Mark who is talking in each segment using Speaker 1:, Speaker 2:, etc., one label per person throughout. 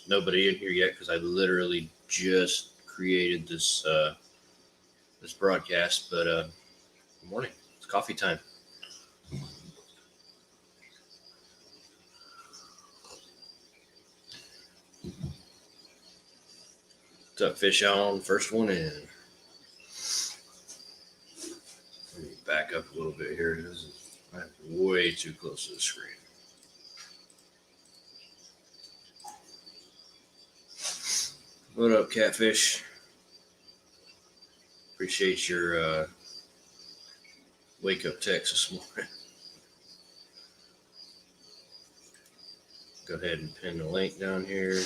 Speaker 1: nobody in here yet because I literally just created this broadcast. But good morning. It's coffee time. What's up, fish on? First one in. Let me back up a little bit here. I'm way too close to the screen. What up, catfish? Appreciate your wake up text this morning. Go ahead and pin the link down here.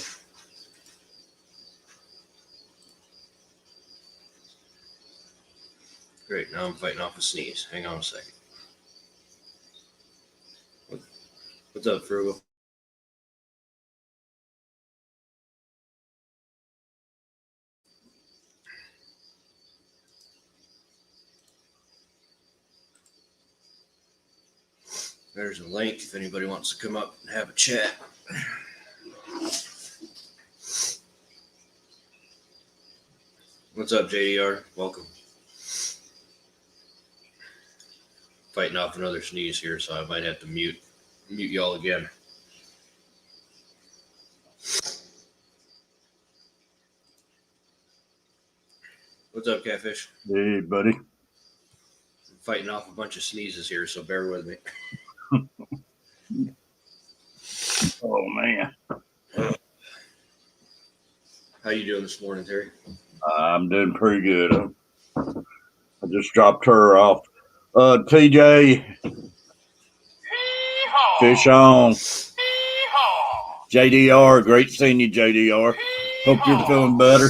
Speaker 1: Great, now I'm fighting off a sneeze. Hang on a second. What's up, Frugal? There's a link if anybody wants to come up and have a chat. What's up, JDR? Welcome. Fighting off another sneeze here, so I might have to mute y'all again. What's up, catfish?
Speaker 2: Hey, buddy.
Speaker 1: I'm fighting off a bunch of sneezes here, so bear with me.
Speaker 2: Oh, man.
Speaker 1: How you doing this morning, Terry?
Speaker 2: I'm doing pretty good. I just dropped her off. TJ. Fish on. JDR. Great seeing you, JDR. Hope you're feeling better.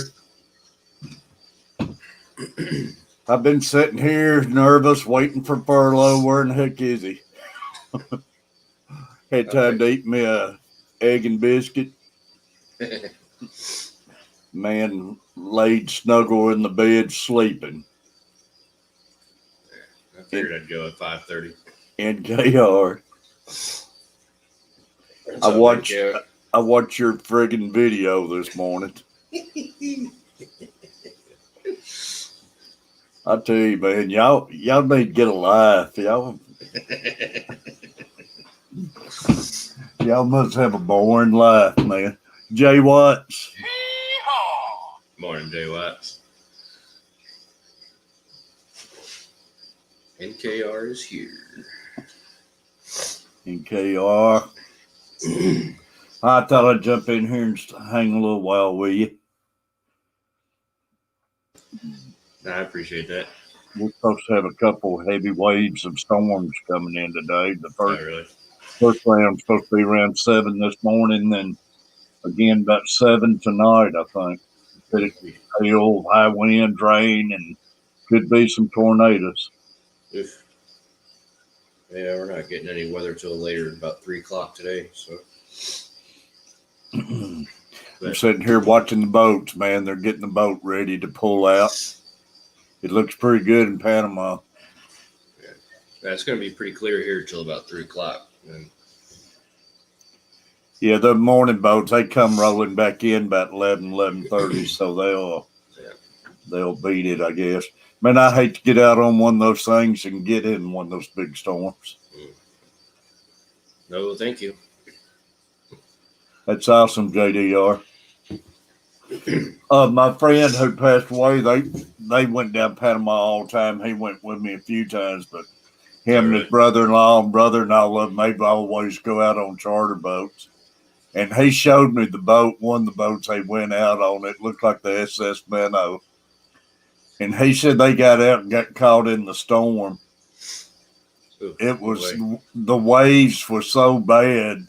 Speaker 2: I've been sitting here nervous, waiting for furlough. Where in the heck is he? Had time to eat me a egg and biscuit. Man laid snuggle in the bed sleeping.
Speaker 1: I figured I'd go at 5:30.
Speaker 2: NKR. I watched your friggin' video this morning. I tell you, man, y'all need to get a life. Y'all must have a boring life, man. Jay Watts.
Speaker 1: Morning, Jay Watts. NKR is here.
Speaker 2: NKR. I thought I'd jump in here and hang a little while with you.
Speaker 1: I appreciate that.
Speaker 2: We're supposed to have a couple heavy waves of storms coming in today. The first round's supposed to be around 7 this morning, then again about 7 tonight, I think. Hail, high wind, rain, and could be some tornadoes.
Speaker 1: Oof. Yeah, we're not getting any weather till later, about 3 o'clock today. So
Speaker 2: I'm sitting here watching the boats, man. They're getting the boat ready to pull out. It looks pretty good in Panama.
Speaker 1: Yeah, it's going to be pretty clear here till about 3 o'clock.
Speaker 2: Yeah, the morning boats, they come rolling back in about 11:30, so they'll beat it, I guess. Man, I hate to get out on one of those things and get in one of those big storms.
Speaker 1: No, thank you.
Speaker 2: That's awesome, JDR. My friend who passed away, they went down Panama all the time. He went with me a few times, but him and his brother-in-law and brother-in-law of them, they always go out on charter boats. And he showed me the boat, one of the boats they went out on. It looked like the SS Minnow. And he said they got out and got caught in the storm.
Speaker 1: Ooh,
Speaker 2: the waves were so bad.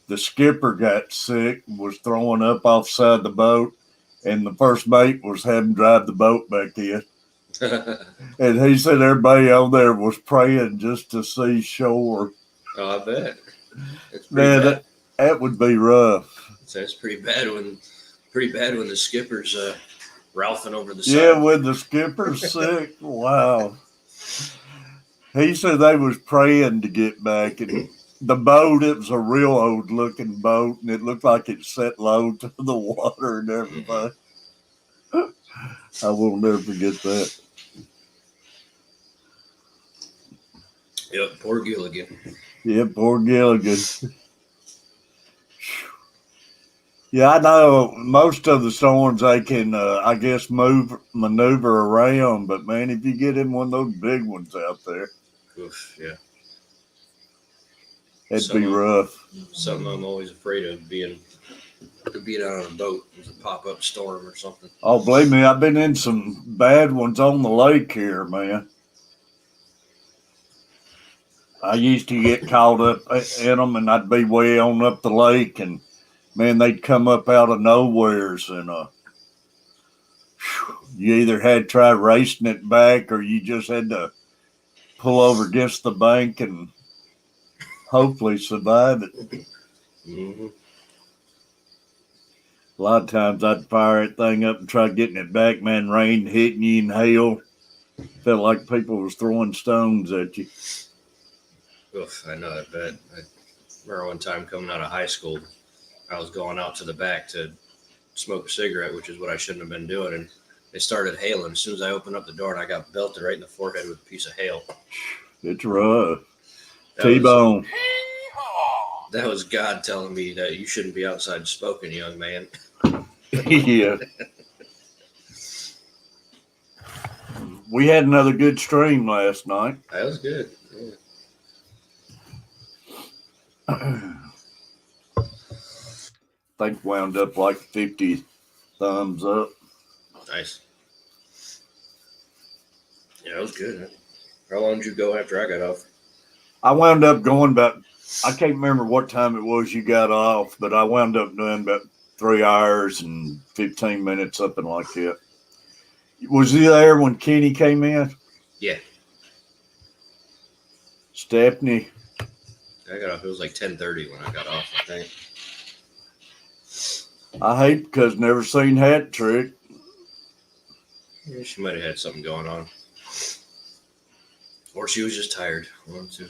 Speaker 2: The skipper got sick and was throwing up offside the boat. And the first mate was having to drive the boat back in. And he said everybody on there was praying just to see shore.
Speaker 1: Oh, I bet.
Speaker 2: Man, that would be rough.
Speaker 1: So it's pretty bad when the skipper's ralphing over the side.
Speaker 2: Yeah, when the skipper's sick. Wow. He said they was praying to get back, and the boat, it was a real old looking boat, and it looked like it set low to the water and everything. I will never forget that.
Speaker 1: Yep, poor Gilligan.
Speaker 2: Yeah, poor Gilligan. Yeah, I know most of the storms they can, I guess, maneuver around, but man, if you get in one of those big ones out there,
Speaker 1: Oof, yeah.
Speaker 2: it'd be rough.
Speaker 1: Something I'm always afraid of being out on a boat. It's a pop-up storm or something.
Speaker 2: Oh, believe me, I've been in some bad ones on the lake here, man. I used to get caught up in them, and I'd be way on up the lake, and man, they'd come up out of nowheres, and you either had to try racing it back, or you just had to pull over against the bank and hopefully survive it.
Speaker 1: Mm-hmm.
Speaker 2: A lot of times I'd fire that thing up and try getting it back, man. Rain hitting you and hail. Felt like people was throwing stones at you.
Speaker 1: Oof, I know that bad. I remember one time coming out of high school, I was going out to the back to smoke a cigarette, which is what I shouldn't have been doing, and they started hailing. As soon as I opened up the door, and I got belted right in the forehead with a piece of hail.
Speaker 2: It's rough.
Speaker 1: That
Speaker 2: T-bone.
Speaker 1: That was God telling me that you shouldn't be outside smoking, young man.
Speaker 2: Yeah. We had another good stream last night.
Speaker 1: That was good. Yeah.
Speaker 2: I think wound up like 50 thumbs up.
Speaker 1: Nice. Yeah, it was good. How long did you go after I got off?
Speaker 2: I wound up going about, I can't remember what time it was you got off, but I wound up doing about 3 hours and 15 minutes, something like that. Was he there when Kenny came in?
Speaker 1: Yeah.
Speaker 2: Stephanie?
Speaker 1: I got off. It was like 10:30 when I got off, I think.
Speaker 2: I hate because never seen Hat Trick.
Speaker 1: Yeah, she might have had something going on. Or she was just tired. One, two.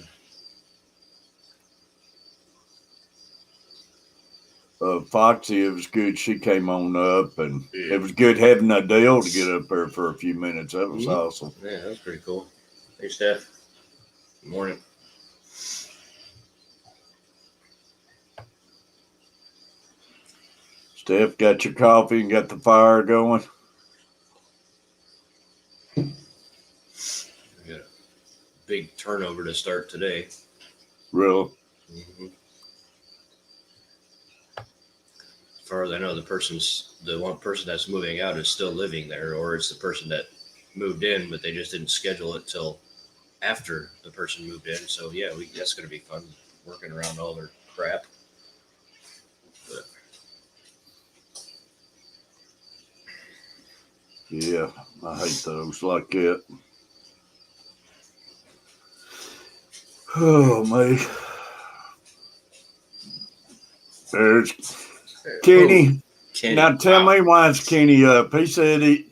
Speaker 2: Foxy, it was good. She came on up, and it was good having Adele to get up there for a few minutes. That was awesome.
Speaker 1: Yeah, that was pretty cool. Hey, Steph. Good morning.
Speaker 2: Steph, got your coffee and got the fire going?
Speaker 1: We got a big turnover to start today.
Speaker 2: Really?
Speaker 1: Mm-hmm. As far as I know, the one person that's moving out is still living there, or it's the person that moved in, but they just didn't schedule it till after the person moved in. So yeah, that's going to be fun working around all their crap. But
Speaker 2: yeah, I hate those like that. Oh, man. There's Kenny.
Speaker 1: Kenny.
Speaker 2: Now tell me why it's Kenny up. He said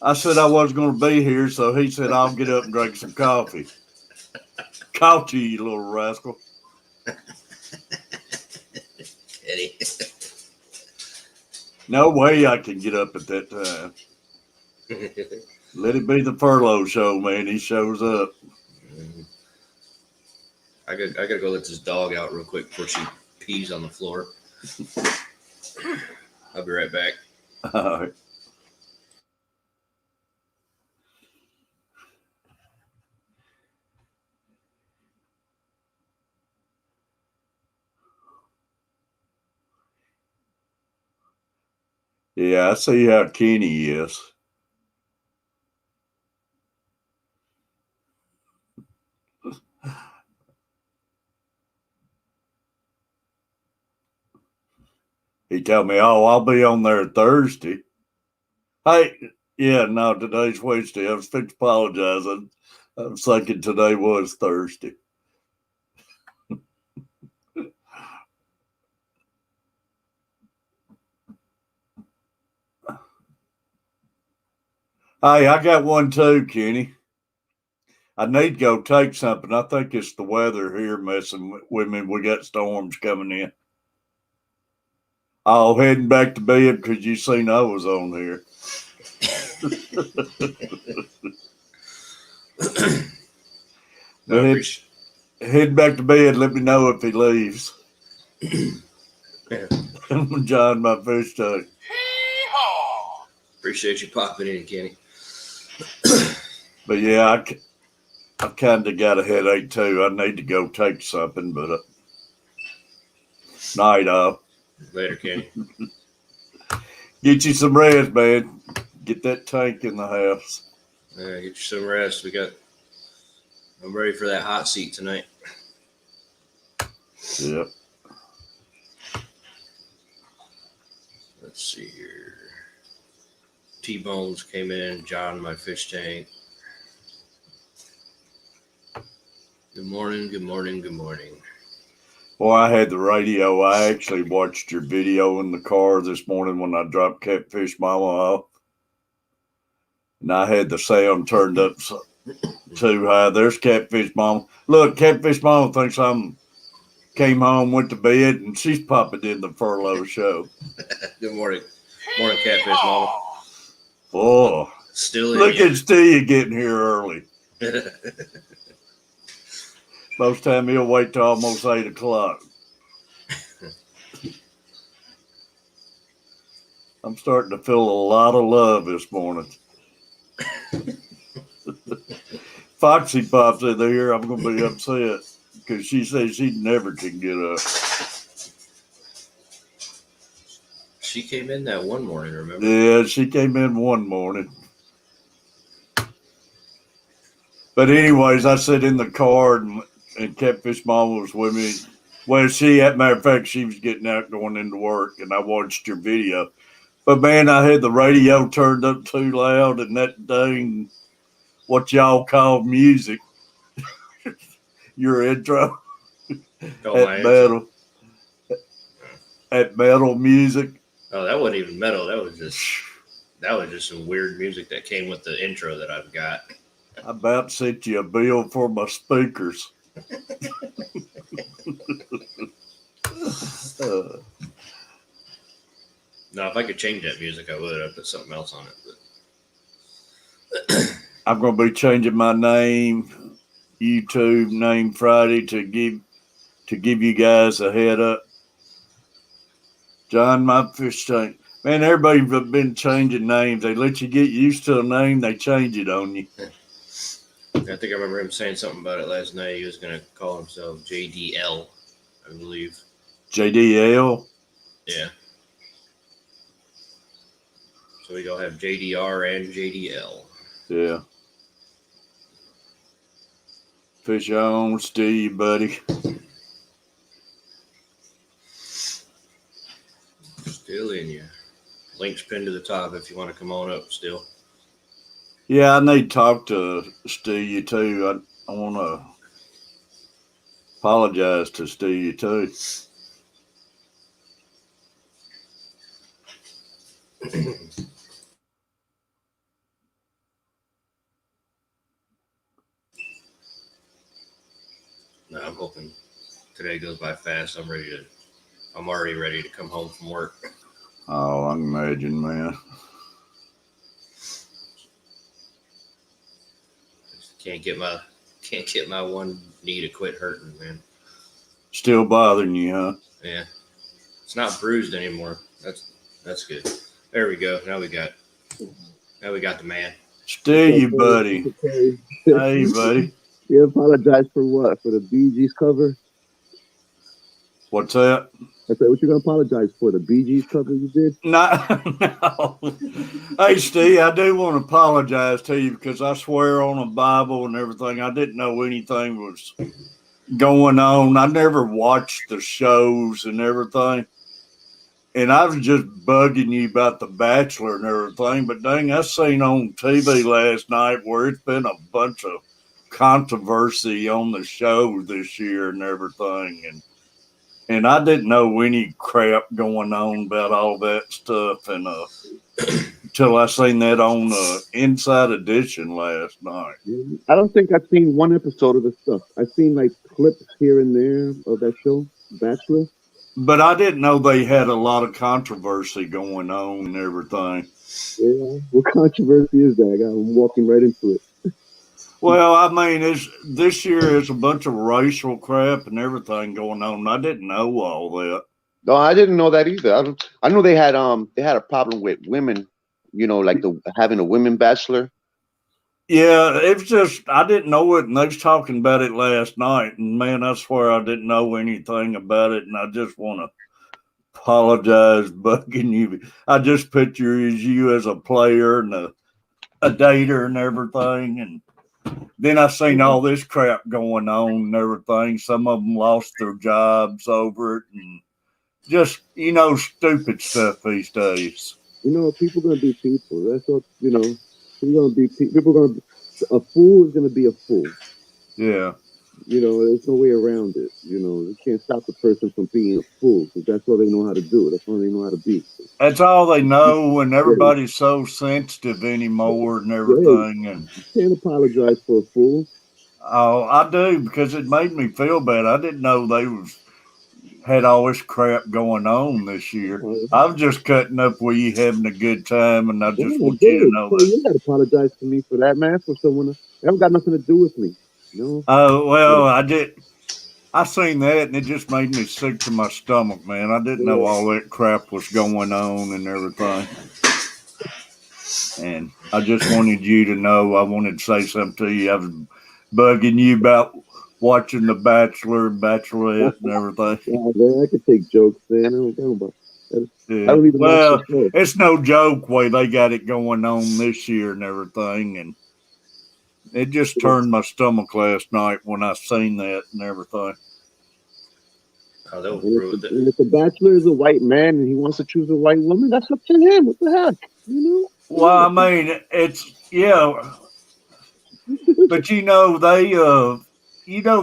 Speaker 2: I said I wasn't going to be here, so he said I'll get up and drink some coffee. Caught you little rascal.
Speaker 1: Kenny.
Speaker 2: No way I can get up at that time. Let it be the furlough show, man. He shows up.
Speaker 1: I gotta go let this dog out real quick before she pees on the floor. I'll be right back.
Speaker 2: All right. Yeah, I see how Kenny is. He told me, "Oh, I'll be on there Thursday." Hey, yeah, no, today's Wednesday. I was fixing to apologize. I was thinking today was Thursday. Hey, I got one too, Kenny. I need to go take something. I think it's the weather here messing with me. We got storms coming in. I'll heading back to bed because you seen I was on here.
Speaker 1: No,
Speaker 2: Head back to bed. Let me know if he leaves.
Speaker 1: Yeah.
Speaker 2: John, my fish tank.
Speaker 1: Appreciate you popping in, Kenny.
Speaker 2: But yeah, I kind of got a headache too. I need to go take something, but night off.
Speaker 1: Later, Kenny.
Speaker 2: Get you some rest, man. Get that tank in the house.
Speaker 1: Get you some rest. I'm ready for that hot seat tonight.
Speaker 2: Yep.
Speaker 1: Let's see here. T-Bones came in. John, my fish tank. Good morning, good morning, good morning.
Speaker 2: Well, I had the radio. I actually watched your video in the car this morning when I dropped Catfish Mama off. And I had the sound turned up too high. There's Catfish Mama. Look, Catfish Mama thinks came home, went to bed, and she's popping in the furlough show.
Speaker 1: Good morning. Morning, Catfish Mama.
Speaker 2: Oh,
Speaker 1: Still in.
Speaker 2: Look at Steve getting here early. Most time he'll wait till almost 8 o'clock. I'm starting to feel a lot of love this morning. Foxy pops in here, I'm going to be upset because she says she never can get up.
Speaker 1: She came in that one morning, remember?
Speaker 2: Yeah, she came in one morning. But anyways, I sat in the car and Catfish Mama was with me. Well, as a matter of fact, she was getting out going into work, and I watched your video. But man, I had the radio turned up too loud, and that dang, what y'all call music, your intro,
Speaker 1: Intro.
Speaker 2: At metal music.
Speaker 1: Oh, that wasn't even metal. That was just some weird music that came with the intro that I've got.
Speaker 2: I about sent you a bill for my speakers.
Speaker 1: No, if I could change that music, I would. I'd put something else on it. But
Speaker 2: I'm going to be changing my name, YouTube name Friday, to give you guys a head up. John, my fish tank. Man, everybody's been changing names. They let you get used to a name, they change it on you.
Speaker 1: I think I remember him saying something about it last night. He was going to call himself JDL, I believe.
Speaker 2: JDL?
Speaker 1: Yeah. So we go have JDR and JDL.
Speaker 2: Yeah. Fish on, Steve, buddy.
Speaker 1: Still in you. Link's pinned to the top if you want to come on up still.
Speaker 2: Yeah, I need to talk to Steve too. I want to apologize to Steve too.
Speaker 1: No, I'm hoping today goes by fast. I'm already ready to come home from work.
Speaker 2: Oh, I can imagine, man.
Speaker 1: Can't get my one knee to quit hurting, man.
Speaker 2: Still bothering you, huh?
Speaker 1: Yeah. It's not bruised anymore. That's good. There we go. Now we got the man.
Speaker 2: Steve, buddy. Hey, buddy.
Speaker 3: You apologize for what? For the Bee Gees cover?
Speaker 2: What's that?
Speaker 3: I said, what you gonna apologize for? The Bee Gees cover you did?
Speaker 2: No. Hey, Steve, I do want to apologize to you because I swear on a Bible and everything, I didn't know anything was going on. I never watched the shows and everything. And I was just bugging you about The Bachelor and everything. But dang, I seen on TV last night where it's been a bunch of controversy on the show this year and everything. And I didn't know any crap going on about all that stuff. And till I seen that on Inside Edition last night.
Speaker 3: I don't think I've seen one episode of the stuff. I've seen like clips here and there of that show, Bachelor.
Speaker 2: But I didn't know they had a lot of controversy going on and everything.
Speaker 3: Yeah, what controversy is that? I'm walking right into it.
Speaker 2: Well, I mean, this year is a bunch of racial crap and everything going on. I didn't know all that.
Speaker 3: No, I didn't know that either. I know they had a problem with women, like having a women bachelor.
Speaker 2: Yeah, it's just I didn't know it, and they was talking about it last night. And man, I swear I didn't know anything about it, and I just want to apologize, bugging you. I just picture you as a player and a dater and everything, and then I seen all this crap going on and everything. Some of them lost their jobs over it, and just stupid stuff these days.
Speaker 3: People gonna be people. That's what people gonna be. A fool is gonna be a fool.
Speaker 2: Yeah.
Speaker 3: There's no way around it. You can't stop the person from being a fool because that's all they know how to do. That's all they know how to be.
Speaker 2: That's all they know, and everybody's so sensitive anymore and everything. And
Speaker 3: you can't apologize for a fool.
Speaker 2: Oh, I do, because it made me feel bad. I didn't know they had all this crap going on this year. I was just cutting up with you, having a good time, and I just want you to know that.
Speaker 3: You got to apologize to me for that, man. For someone that haven't got nothing to do with me.
Speaker 2: Oh, well, I did. I seen that, and it just made me sick to my stomach, man. I didn't know all that crap was going on and everything. And I just wanted you to know. I wanted to say something to you. I was bugging you about watching The Bachelor and Bachelorette and everything.
Speaker 3: Yeah, man, I could take jokes, man. I don't know about that.
Speaker 2: Yeah.
Speaker 3: I don't even
Speaker 2: well, it's no joke way they got it going on this year and everything, and it just turned my stomach last night when I seen that and everything.
Speaker 1: Oh, they'll ruin it.
Speaker 3: And if the Bachelor is a white man and he wants to choose a white woman, that's up to him. What the heck,
Speaker 2: Well, I mean, it's but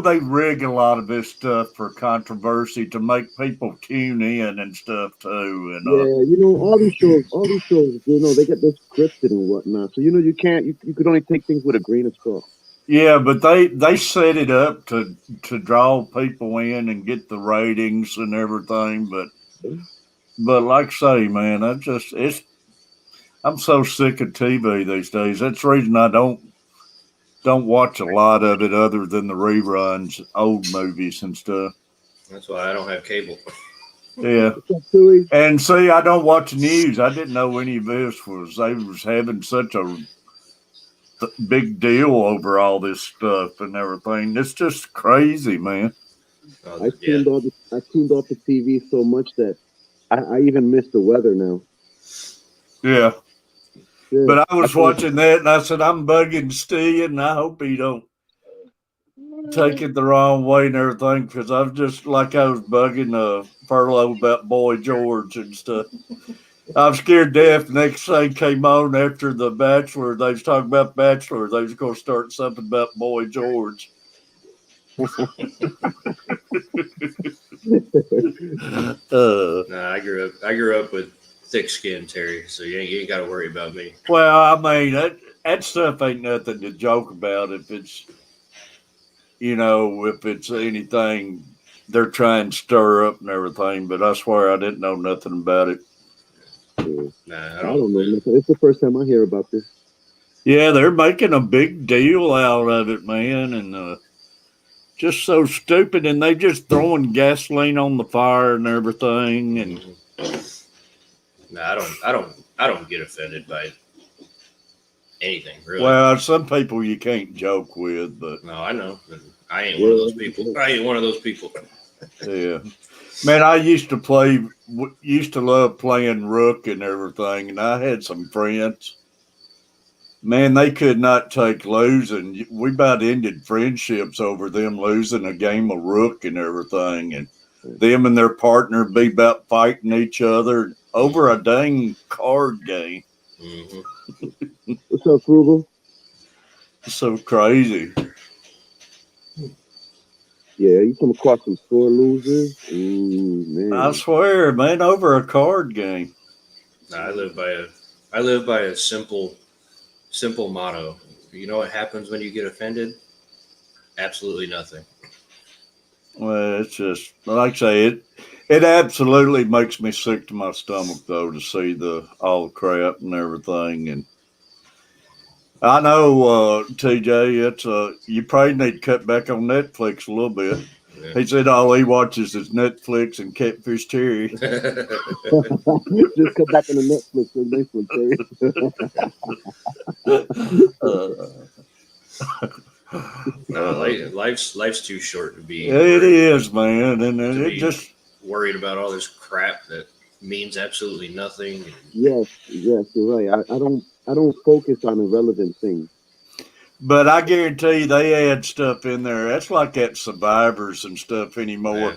Speaker 2: they rig a lot of this stuff for controversy to make people tune in and stuff too. And
Speaker 3: all these shows, they get this scripted and whatnot. So you can't, you could only take things with a grain of salt.
Speaker 2: Yeah, but they set it up to draw people in and get the ratings and everything. But like I say, man, I'm so sick of TV these days. That's the reason I don't watch a lot of it other than the reruns, old movies and stuff.
Speaker 1: That's why I don't have cable.
Speaker 2: Yeah. And see, I don't watch news. I didn't know any of this they was having such a big deal over all this stuff and everything. It's just crazy, man.
Speaker 3: I tuned off the TV so much that I even miss the weather now.
Speaker 2: Yeah. But I was watching that and I said, I'm bugging Steve and I hope he don't take it the wrong way and everything, because I was just like I was bugging Furlow about Boy George and stuff. I was scared deaf. Next thing came on after The Bachelor. They was talking about Bachelor. They was going to start something about Boy George.
Speaker 1: Nah, I grew up with thick skin, Terry, so you ain't got to worry about me.
Speaker 2: Well, I mean, that stuff ain't nothing to joke about if it's, if it's anything they're trying to stir up and everything, but I swear I didn't know nothing about it.
Speaker 3: Nah, I don't know nothing. It's the first time I hear about this.
Speaker 2: Yeah, they're making a big deal out of it, man, and just so stupid, and they just throwing gasoline on the fire and everything, and
Speaker 1: I don't get offended by anything, really.
Speaker 2: Well, some people you can't joke with, but
Speaker 1: no, I know. I ain't one of those people.
Speaker 2: Yeah, man, I used to love playing Rook and everything, and I had some friends. Man, they could not take losing. We about ended friendships over them losing a game of Rook and everything, and them and their partner be about fighting each other over a dang card game.
Speaker 1: Mm-hmm.
Speaker 3: What's up, Frugal?
Speaker 2: So crazy.
Speaker 3: Yeah, you come across some sore losers. Ooh, man.
Speaker 2: I swear, man, over a card game.
Speaker 1: I live by I live by a simple motto. You know what happens when you get offended? Absolutely nothing.
Speaker 2: Well, it's just like I say, it absolutely makes me sick to my stomach though to see the all the crap and everything. And I know, TJ, it's you probably need to cut back on Netflix a little bit.
Speaker 1: Yeah.
Speaker 2: He said all he watches is Netflix and Catfish Terry.
Speaker 3: Just come back on the
Speaker 1: No, life's too short to be
Speaker 2: It is, man, and
Speaker 1: to
Speaker 2: it
Speaker 1: be
Speaker 2: just
Speaker 1: worried about all this crap that means absolutely nothing.
Speaker 3: Yes, yes, you're right. I don't focus on irrelevant things.
Speaker 2: But I guarantee you they add stuff in there. That's like that Survivors and stuff anymore.
Speaker 1: Yeah.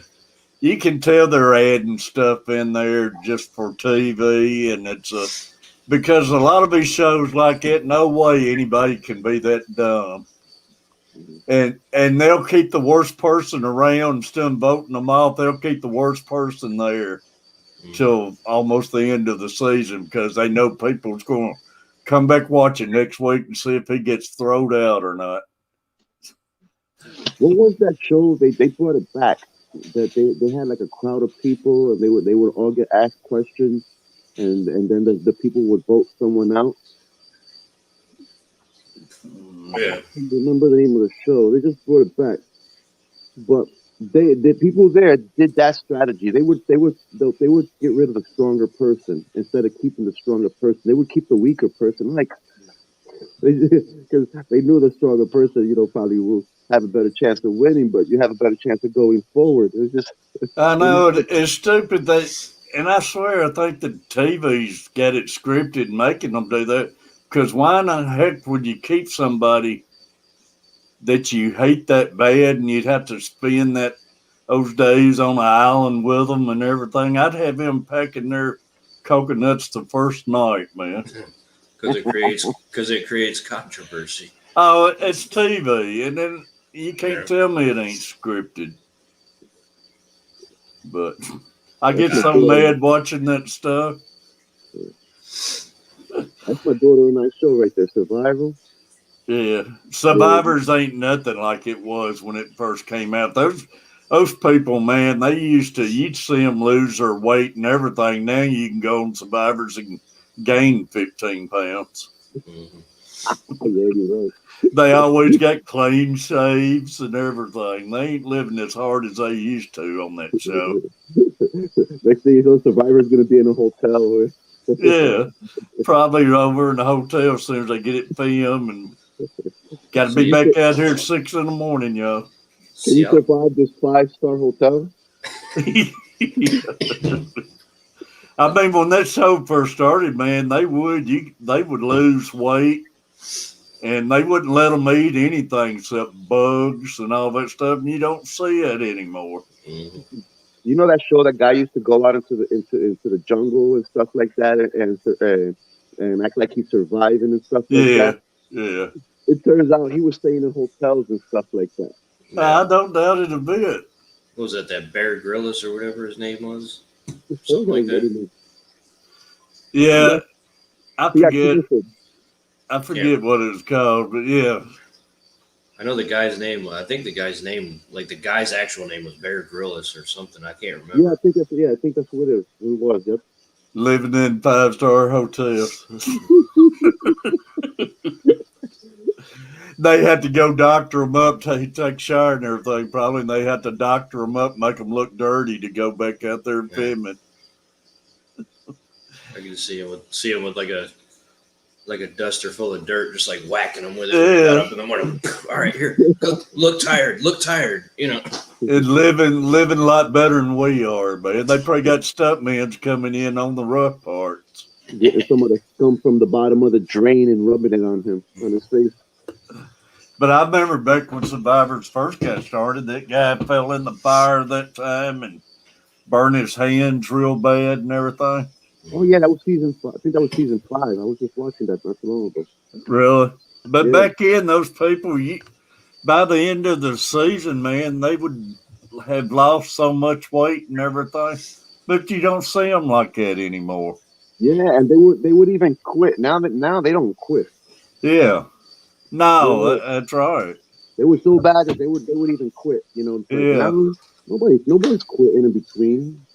Speaker 2: You can tell they're adding stuff in there just for TV, and because a lot of these shows like that, no way anybody can be that dumb. And they'll keep the worst person around instead of voting them off. They'll keep the worst person there till almost the end of the season because they know people's going to come back watching next week and see if he gets thrown out or not.
Speaker 3: What was that show? They brought it back. That they had like a crowd of people, and they would all get asked questions, and then the people would vote someone out.
Speaker 1: Yeah.
Speaker 3: I can't remember the name of the show. They just brought it back, but the people there did that strategy. They would get rid of the stronger person instead of keeping the stronger person. They would keep the weaker person, like because they knew the stronger person, probably will have a better chance of winning, but you have a better chance of going forward. It's just
Speaker 2: I know it's stupid and I swear I think the TV's got it scripted making them do that. Because why in the heck would you keep somebody that you hate that bad and you'd have to spend those days on the island with them and everything? I'd have them packing their coconuts the first night, man.
Speaker 1: Because it creates controversy.
Speaker 2: Oh, it's TV, and then you can't tell me it ain't scripted. But I get so mad watching that stuff.
Speaker 3: That's my daughter and I show right there, Survival.
Speaker 2: Yeah, Survivors ain't nothing like it was when it first came out. Those people, man, you'd see them lose their weight and everything. Now you can go on Survivors and gain 15 pounds.
Speaker 1: Mm-hmm.
Speaker 3: Yeah, you're right.
Speaker 2: They always got clean shaves and everything. They ain't living as hard as they used to on that show.
Speaker 3: Next thing you know, Survivor's going to be in a hotel.
Speaker 2: Yeah, probably over in the hotel as soon as they get it filmed and got to be back out here at 6 a.m, y'all.
Speaker 3: Can you survive this 5-star hotel?
Speaker 2: I mean, when that show first started, man, they would lose weight, and they wouldn't let them eat anything except bugs and all that stuff. And you don't see that anymore.
Speaker 1: Mm-hmm.
Speaker 3: You know that show that guy used to go out into the jungle and stuff like that, and act like he's surviving and stuff like that.
Speaker 2: Yeah.
Speaker 3: It turns out he was staying in hotels and stuff like that.
Speaker 2: I don't doubt it a bit.
Speaker 1: What was that Bear Grylls or whatever his name was? Something like that.
Speaker 2: Yeah, I forget. I forget
Speaker 1: Yeah.
Speaker 2: what it was called, but yeah.
Speaker 1: I know the guy's name. I think the guy's name, like the guy's actual name, was Bear Grylls or something. I can't remember.
Speaker 3: Yeah, I think that's what it was. Yep.
Speaker 2: Living in 5-star hotels. They had to go doctor them up, take a shower and everything, probably. And they had to doctor them up, make them look dirty to go back out there and film it.
Speaker 1: I can see him with like a duster full of dirt, just like whacking them with it.
Speaker 2: Yeah.
Speaker 1: Up in the morning. All right, here, look tired,
Speaker 2: And living a lot better than we are, man. They probably got stuntmen coming in on the rough parts.
Speaker 3: Getting some of the scum from the bottom of the drain and rubbing it on his face.
Speaker 2: But I remember back when Survivors first got started, that guy fell in the fire that time and burned his hands real bad and everything.
Speaker 3: Oh yeah, that was season 5. I think that was season 5. I was just watching that not too long ago.
Speaker 2: Really? But back in, those people, by the end of the season, man, they would have lost so much weight and everything. But you don't see them like that anymore.
Speaker 3: Yeah, and they would even quit. Now they don't quit.
Speaker 2: Yeah.
Speaker 3: They
Speaker 2: No,
Speaker 3: were
Speaker 2: that's right.
Speaker 3: they were so bad that they would even quit. You know, it's like
Speaker 2: Yeah.
Speaker 3: now nobody's quitting in between.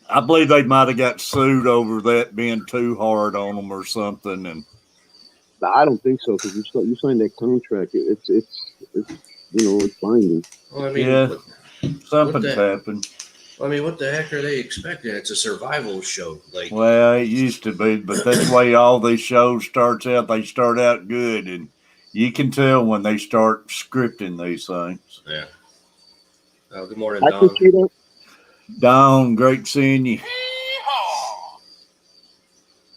Speaker 2: I believe they might have got sued over that being too hard on them or something. And
Speaker 3: But I don't think so because you sign that contract. It's it's binding.
Speaker 1: Well, I mean,
Speaker 2: yeah,
Speaker 1: what
Speaker 2: something's
Speaker 1: the
Speaker 2: happened.
Speaker 1: what the heck are they expecting? It's a survival show. Like,
Speaker 2: Well, it used to be, but that's the way all these shows starts out. They start out good, and you can tell when they start scripting these things.
Speaker 1: yeah. Oh, good morning,
Speaker 3: I
Speaker 1: Don.
Speaker 3: appreciate it.
Speaker 2: Dawn, great seeing you.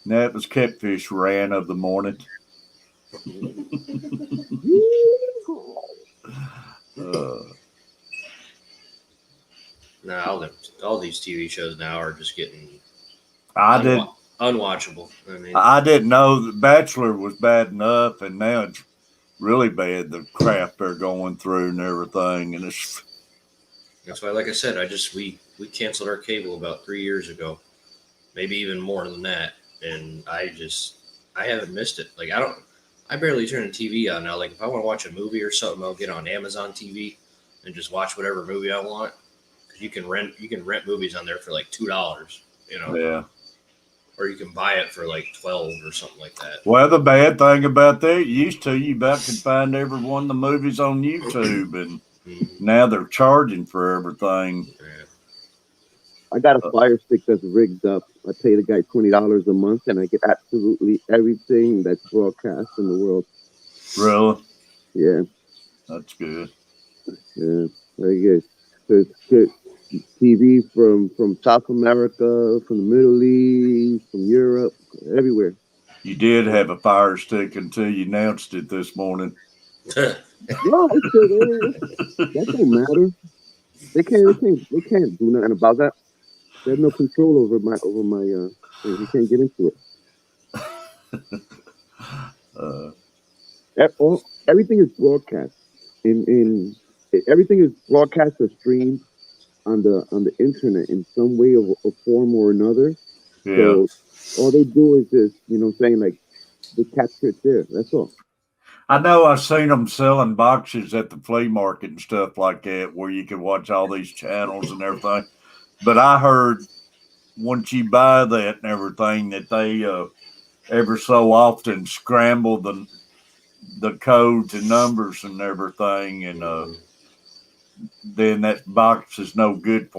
Speaker 2: That was Catfish rant of the morning. Uh,
Speaker 1: Now all these TV shows now are just getting
Speaker 2: I did.
Speaker 1: unwatchable. I mean,
Speaker 2: I didn't know the Bachelor was bad enough, and now it's really bad. The crap they're going through and everything, and it's
Speaker 1: that's why, like I said, we canceled our cable about 3 years ago, maybe even more than that, and I haven't missed it. Like I barely turn the TV on now. Like if I want to watch a movie or something, I'll get on Amazon TV and just watch whatever movie I want. Because you can rent movies on there for like $2,
Speaker 2: yeah.
Speaker 1: or you can buy it for like 12 or something like that.
Speaker 2: Well, the bad thing about that, used to you about could find every one of the movies on YouTube, and now they're charging for everything.
Speaker 1: Yeah.
Speaker 3: I got a Fire Stick that's rigged up. I pay the guy $20 a month, and I get absolutely everything that's broadcast in the world.
Speaker 2: Really,
Speaker 3: Yeah,
Speaker 2: that's good.
Speaker 3: yeah, very good. So it's good. TV from South America, from the Middle East, from Europe, everywhere.
Speaker 2: You did have a Fire Stick until you announced it this morning.
Speaker 3: No, it's still there. That don't matter. They can't do nothing about that. They have no control over my thing. You can't get into
Speaker 2: Uh,
Speaker 3: it. Everything is broadcast in everything is broadcast or streamed on the internet in some way or form or another.
Speaker 2: yeah,
Speaker 3: So all they do is just saying like they capture it there. That's all.
Speaker 2: I know. I've seen them selling boxes at the flea market and stuff like that, where you can watch all these channels and everything. But I heard once you buy that and everything, that they ever so often scramble the codes and numbers and everything, and then that box is no good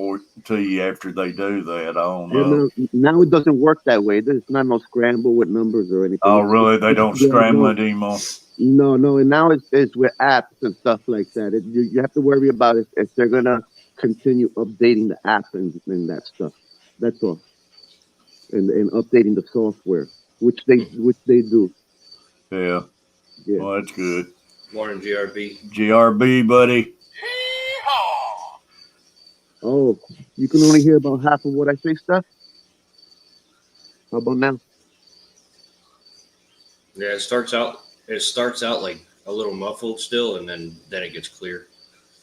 Speaker 2: to you after they do that. I don't know.
Speaker 3: And now it doesn't work that way. There's not no scramble with numbers or anything.
Speaker 2: Oh, really? They don't
Speaker 3: Yeah,
Speaker 2: scramble
Speaker 3: no,
Speaker 2: it anymore.
Speaker 3: no. And now it's with apps and stuff like that. You have to worry about if they're gonna continue updating the app and that stuff. That's all. And updating the software, which they do.
Speaker 2: Yeah.
Speaker 3: Yeah.
Speaker 2: Well, that's good.
Speaker 1: Morning, GRB.
Speaker 2: GRB, buddy.
Speaker 3: Oh, you can only hear about half of what I say, stuff. How about now?
Speaker 1: Yeah, it starts out like a little muffled still, and then it gets clear.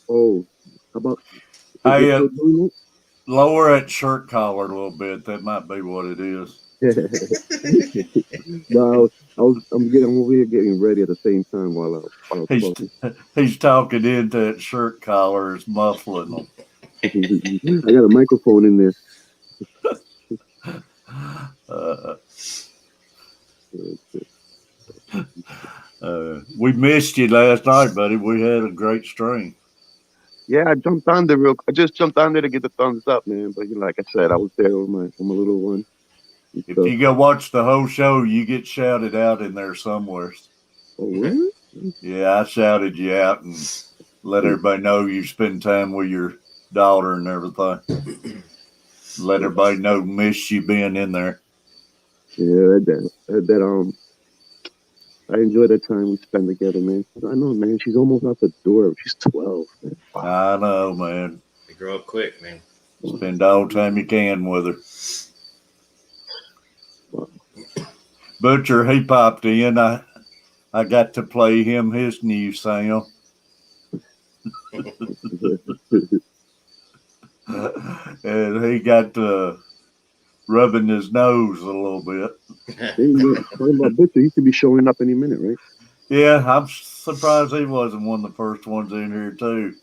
Speaker 3: Oh, how about?
Speaker 2: Hey,
Speaker 3: Is it still doing
Speaker 2: lower that shirt collar a little bit. That might be what it is.
Speaker 3: it? No, I'm over here getting ready at the same time while I was
Speaker 2: He's
Speaker 3: talking.
Speaker 2: he's talking into that shirt collar, is muffling them.
Speaker 3: I got a microphone in there.
Speaker 2: We missed you last night, buddy. We had a great stream.
Speaker 3: Yeah, I just jumped on there to get the thumbs up, man. But like I said, I was there with my little one.
Speaker 2: If
Speaker 3: So,
Speaker 2: you go watch the whole show, you get shouted out in there somewhere.
Speaker 3: oh, what?
Speaker 2: Yeah, I shouted you out and let everybody know you spend time with your daughter and everything. Let everybody know miss you being in there.
Speaker 3: Yeah, I enjoy the time we spend together, man. I know, man. She's almost out the door. She's 12. Man.
Speaker 2: I know, man.
Speaker 1: They grow up quick, man.
Speaker 2: Spend all the time you can with her. Butcher, he popped in. I got to play him his new sound. And he got rubbing his nose a little bit.
Speaker 3: Talking about Butcher, he could be showing up any minute, right?
Speaker 2: Yeah, I'm surprised he wasn't one of the first ones in here too.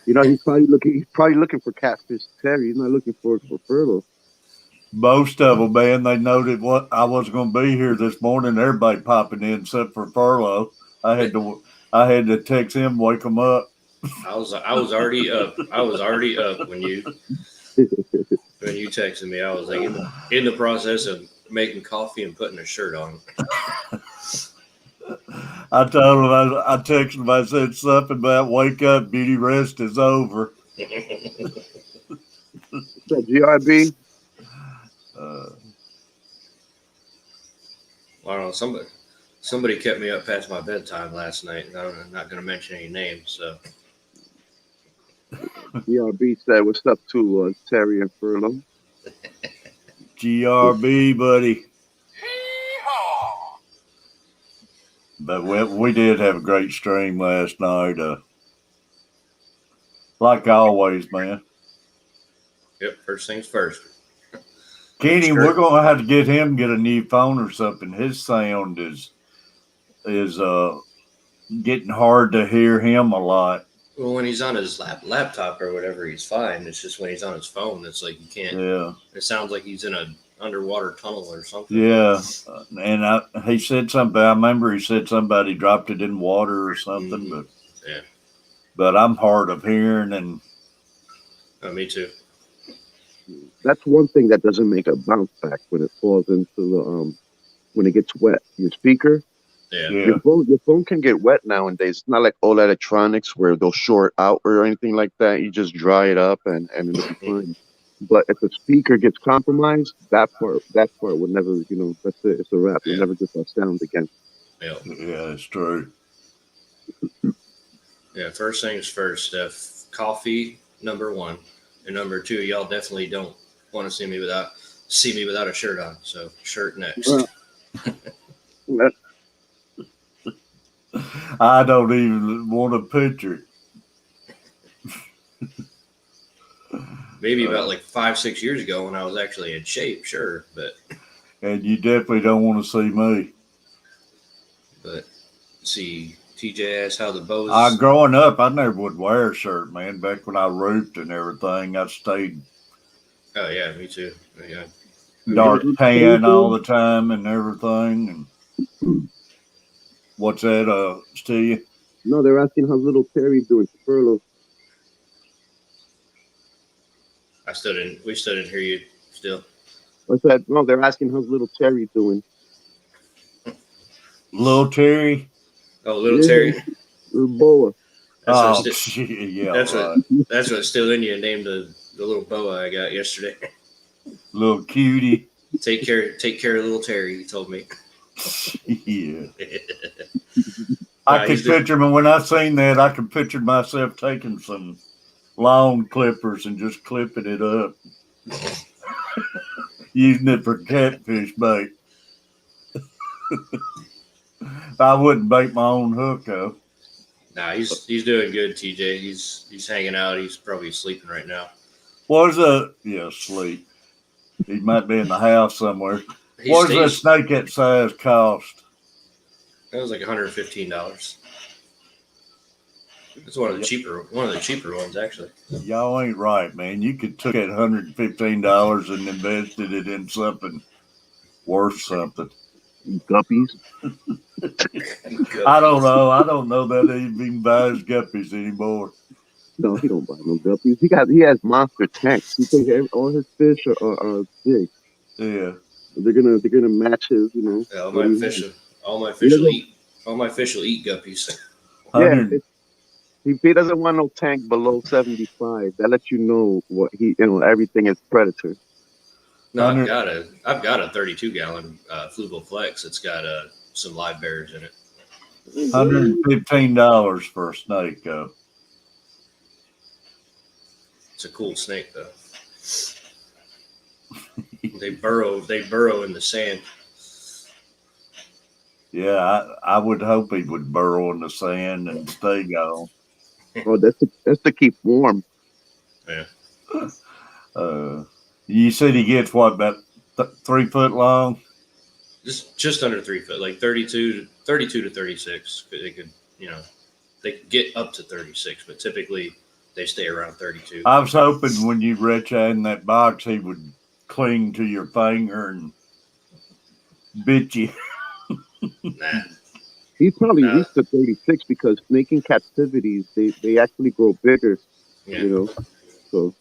Speaker 3: You know, he's probably looking. He's probably looking for catfish Terry. He's not looking for fertile.
Speaker 2: Most of them, man, they noted what I was going to be here this morning. Everybody popping in except for Furlough. I had to text him, wake him up.
Speaker 1: I was already up. I was already up when you texted me. I was like in the process of making coffee and putting a shirt on.
Speaker 2: I told him, I texted him, I said something about wake up, beauty rest is over.
Speaker 3: So GRB,
Speaker 1: I don't know. Somebody kept me up past my bedtime last night. I'm not going to mention any names. So
Speaker 3: GRB said, "What's up to Terry and Furlong?"
Speaker 2: GRB, buddy. But we did have a great stream last night. Like always, man.
Speaker 1: yep. First things first.
Speaker 2: Kenny,
Speaker 1: Sure.
Speaker 2: we're gonna have to get him get a new phone or something. His sound is getting hard to hear him a lot.
Speaker 1: Well, when he's on his laptop or whatever, he's fine. It's just when he's on his phone, it's like you can't.
Speaker 2: Yeah,
Speaker 1: It sounds like he's in a underwater tunnel or something.
Speaker 2: yeah. And he said something. I remember he said somebody dropped it in water or something.
Speaker 1: Mhm.
Speaker 2: But
Speaker 1: Yeah.
Speaker 2: But I'm hard of hearing, and
Speaker 1: Oh, me too.
Speaker 3: That's one thing that doesn't make a bounce back when it falls into the when it gets wet. Your speaker,
Speaker 1: Yeah.
Speaker 2: yeah,
Speaker 3: your phone can get wet nowadays. It's not like all electronics where they'll short out or anything like that. You just dry it up and it'll be fine. But if the speaker gets compromised, that part will never, that's it. It's a wrap. You'll
Speaker 1: Yeah.
Speaker 3: never get that sound again.
Speaker 1: Yeah.
Speaker 2: yeah, it's true.
Speaker 1: Yeah. First things first. Coffee number one, and number two. Y'all definitely don't want to see me without a shirt on. So shirt next.
Speaker 3: Well,
Speaker 2: I don't even want to picture it.
Speaker 1: Maybe about like 5-6 years ago when I was actually in shape, sure, but
Speaker 2: And you definitely don't want to see me.
Speaker 1: see, TJ asked how the bows.
Speaker 2: Growing up, I never would wear a shirt, man. Back when I roofed and everything, I stayed
Speaker 1: Oh yeah, me too. Yeah.
Speaker 2: dark tan all the time and everything. And what's that, Steve?
Speaker 3: no, they're asking how's little Terry doing. Furlough.
Speaker 1: We still didn't hear you still.
Speaker 3: I said, no, they're asking how's little Terry doing.
Speaker 2: Little Terry?
Speaker 1: Oh, little
Speaker 3: Yeah.
Speaker 1: Terry.
Speaker 3: Little Boa.
Speaker 2: Yeah,
Speaker 1: That's
Speaker 2: right.
Speaker 1: That's what's still in you. Named the little boa I got yesterday.
Speaker 2: Little cutie.
Speaker 1: Take care of little Terry. He told me.
Speaker 2: Yeah. I could picture me when I seen that. I could picture myself taking some lawn clippers and just clipping it up, using it for catfish bait. I wouldn't bait my own hook though.
Speaker 1: Nah, he's doing good, TJ. He's hanging out. He's probably sleeping right now.
Speaker 2: Sleep. He might be in the house somewhere.
Speaker 1: He
Speaker 2: What does a
Speaker 1: stays-
Speaker 2: snake that size cost?
Speaker 1: That was like $115. It's one of the cheaper ones actually.
Speaker 2: Y'all ain't right, man. You could took that $115 and invested it in something worth something.
Speaker 3: Guppies.
Speaker 2: I don't know. I don't know that he even buys guppies anymore.
Speaker 3: No, he don't buy no guppies. He has monster tanks. He thinks all his fish are big.
Speaker 2: Yeah.
Speaker 3: They're gonna match his,
Speaker 1: Yeah, all my fish will eat guppies.
Speaker 3: Yeah.
Speaker 2: 100
Speaker 3: If he doesn't want no tank below 75, that lets you know what everything is predator.
Speaker 1: No,
Speaker 2: 100
Speaker 1: I've got a 32-gallon Fluval Flex. It's got some live bears in it.
Speaker 2: $115 for a snake, though.
Speaker 1: It's a cool snake though. They burrow in the sand.
Speaker 2: Yeah, I would hope he would burrow in the sand and stay gone.
Speaker 3: Oh, that's to keep warm.
Speaker 1: Yeah.
Speaker 2: You said he gets what, about 3 foot long.
Speaker 1: Just under 3 foot, like 32 to 36. They could, they could get up to 36, but typically they stay around 32.
Speaker 2: I was hoping when you reach out in that box, he would cling to your finger and bit you.
Speaker 1: Nah.
Speaker 3: He's probably reached the 36 because snake in captivities, they actually grow bigger, so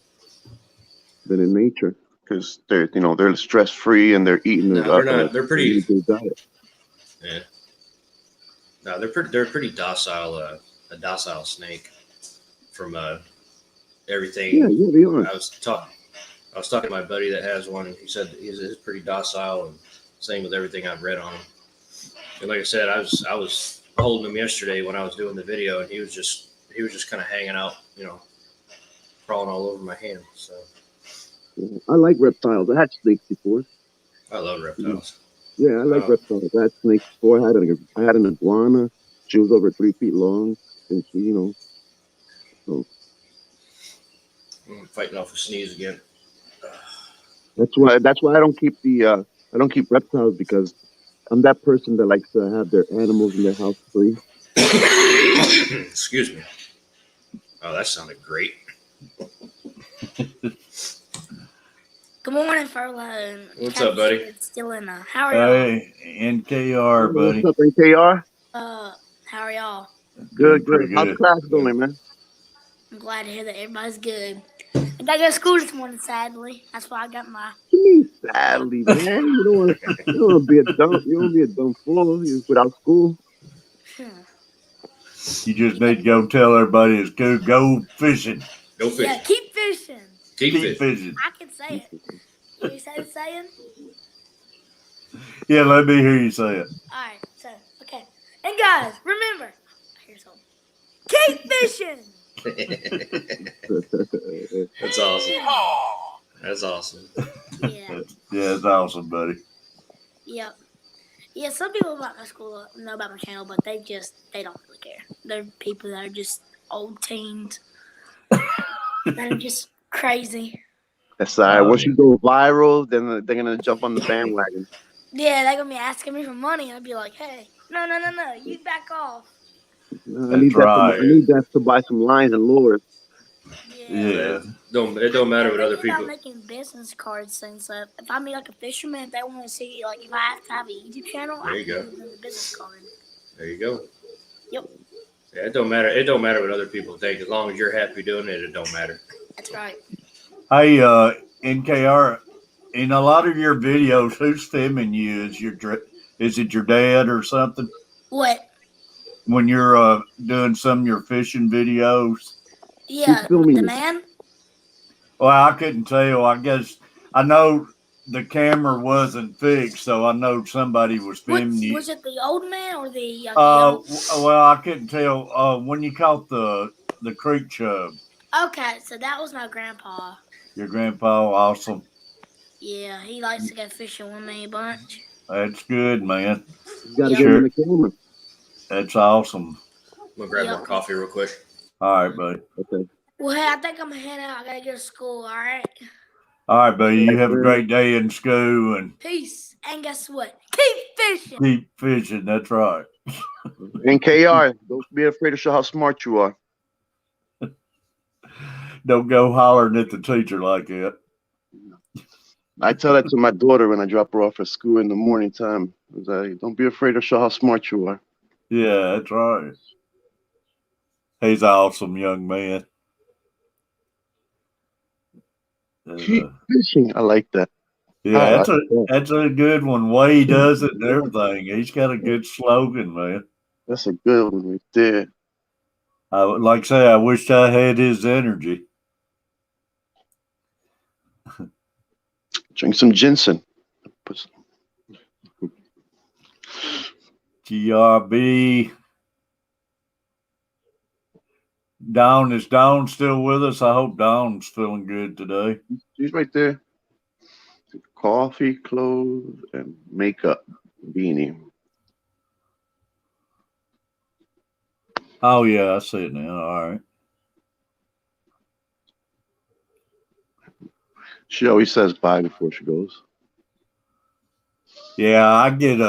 Speaker 3: than in nature because they're stress free and they're eating.
Speaker 1: No, they're not. They're pretty.
Speaker 3: Good diet.
Speaker 1: Yeah. No, they're pretty docile. A docile snake from everything.
Speaker 3: Yeah, they are.
Speaker 1: I was talking to my buddy that has one, and he said he's pretty docile, and same with everything I've read on him. And like I said, I was holding him yesterday when I was doing the video, and he was just kind of hanging out, crawling all over my hand. So
Speaker 3: I like reptiles. I had snakes before.
Speaker 1: I love reptiles.
Speaker 3: Yeah, I like reptiles. I had snakes before. I had an iguana. She was over 3 feet long, and she, so.
Speaker 1: I'm fighting off a sneeze again.
Speaker 3: That's why I don't keep reptiles, because I'm that person that likes to have their animals in their house free.
Speaker 1: Excuse me. Oh, that sounded great.
Speaker 4: Good morning, Ferlo.
Speaker 1: What's up, buddy?
Speaker 4: It's still in the. How are y'all?
Speaker 2: Hey, NKR, buddy.
Speaker 3: What's up, NKR?
Speaker 4: How are y'all?
Speaker 3: Good.
Speaker 2: Pretty
Speaker 3: How's
Speaker 2: good.
Speaker 3: class going, man?
Speaker 4: I'm glad to hear that everybody's good. I gotta go to school this morning, sadly. That's why I got my.
Speaker 3: What you mean, sadly, man? You don't want to be a dumb fool without school.
Speaker 2: You just need to go tell everybody it's good. Go fishing.
Speaker 1: Go fishing.
Speaker 4: Yeah, keep fishing.
Speaker 1: Keep fishing.
Speaker 4: I can say it. Can you say the saying?
Speaker 2: Yeah, let me hear you say it.
Speaker 4: Alright, so, okay. And guys, remember, here's home. Keep fishing!
Speaker 1: That's awesome. That's awesome.
Speaker 4: Yeah.
Speaker 2: Yeah, it's awesome, buddy.
Speaker 4: Yep. Yeah, some people about my school know about my channel, but they don't really care. They're people that are just old teens that are just crazy.
Speaker 3: That's all right. Once you go viral, then they're gonna jump on the bandwagon.
Speaker 4: Yeah, they're gonna be asking me for money, and I'd be like, "Hey, no, you back off."
Speaker 3: I need that to buy some lines and lures.
Speaker 2: Yeah.
Speaker 1: It don't matter what other people.
Speaker 4: I'm making business cards and stuff. If I meet like a fisherman, if they want to see, like, if I have to have a YouTube channel,
Speaker 1: There you go.
Speaker 4: give them the business card.
Speaker 1: There you go.
Speaker 4: Yep.
Speaker 1: Yeah, it don't matter. It don't matter what other people think. As long as you're happy doing it, it don't matter.
Speaker 4: That's right.
Speaker 2: Hey, NKR, in a lot of your videos, who's filming you? Is it your dad or something?
Speaker 4: What?
Speaker 2: When you're doing some of your fishing videos?
Speaker 4: Yeah, the man.
Speaker 2: Well, I couldn't tell. I guess I know the camera wasn't fixed, so I know somebody was filming you.
Speaker 4: Was it the old man or the young?
Speaker 2: Well, I couldn't tell. When you caught the creek chub.
Speaker 4: Okay, so that was my grandpa.
Speaker 2: Your grandpa, awesome.
Speaker 4: Yeah, he likes to go fishing with me a bunch.
Speaker 2: That's good, man.
Speaker 3: You gotta get in the camera.
Speaker 2: That's awesome.
Speaker 1: I'm gonna grab more coffee real quick.
Speaker 2: All right, buddy.
Speaker 3: Okay.
Speaker 4: Well, hey, I think I'm gonna head out. I gotta go to school. All right.
Speaker 2: All right, buddy. You have a great day in school and
Speaker 4: Peace. And guess what? Keep fishing.
Speaker 2: keep fishing. That's right.
Speaker 3: NKR, don't be afraid to show how smart you are.
Speaker 2: Don't go hollering at the teacher like that.
Speaker 3: I tell that to my daughter when I drop her off at school in the morning time. I was like, don't be afraid to show how smart you are.
Speaker 2: Yeah, that's right. He's an awesome young man.
Speaker 3: Keep fishing. I like that.
Speaker 2: Yeah, that's a good one. Way he does it and everything. He's got a good slogan, man.
Speaker 3: That's a good one right there.
Speaker 2: I would like to say I wished I had his energy.
Speaker 3: Drink some ginseng.
Speaker 2: GRB. Is Dawn still with us? I hope Dawn's feeling good today.
Speaker 3: She's right there. Coffee, clothes, and makeup. Beanie.
Speaker 2: Oh, yeah, I see it now. All right.
Speaker 3: She always says bye before she goes.
Speaker 2: Yeah, I get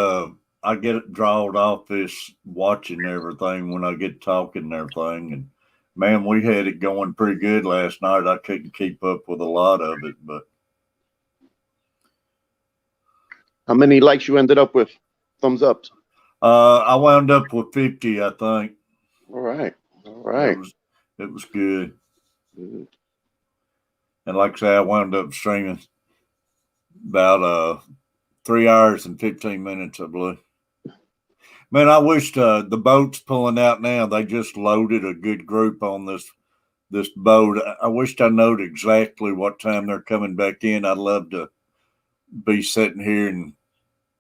Speaker 2: it drawed off this watching everything when I get talking and everything. And man, we had it going pretty good last night. I couldn't keep up with a lot of it, but
Speaker 3: How many likes you ended up with? Thumbs ups.
Speaker 2: I wound up with 50, I think.
Speaker 3: All right. All
Speaker 2: It
Speaker 3: right.
Speaker 2: was it was good.
Speaker 3: Mhm.
Speaker 2: And like I say, I wound up streaming about 3 hours and 15 minutes, I believe. Man, I wish the boat's pulling out now. They just loaded a good group on this boat. I wished I knowed exactly what time they're coming back in. I'd love to be sitting here and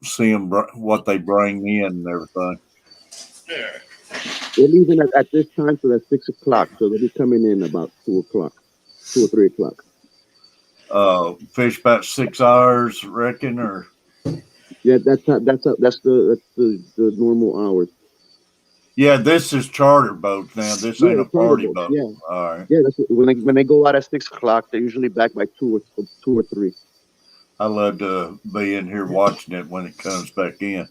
Speaker 2: see them what they bring in and everything.
Speaker 1: Yeah.
Speaker 3: They're leaving at this time, so that's 6 o'clock. So they'll be coming in about 2 o'clock, 2 or 3 o'clock.
Speaker 2: Fish about 6 hours, reckon, or
Speaker 3: Yeah, that's the normal hours.
Speaker 2: yeah. This is charter boats now. This
Speaker 3: Yeah,
Speaker 2: ain't a
Speaker 3: the charter
Speaker 2: party
Speaker 3: boat.
Speaker 2: boat.
Speaker 3: Yeah,
Speaker 2: All right.
Speaker 3: yeah. That's when they go out at 6 o'clock. They're usually back by 2 or 3.
Speaker 2: I love to be in here watching it when it comes back in.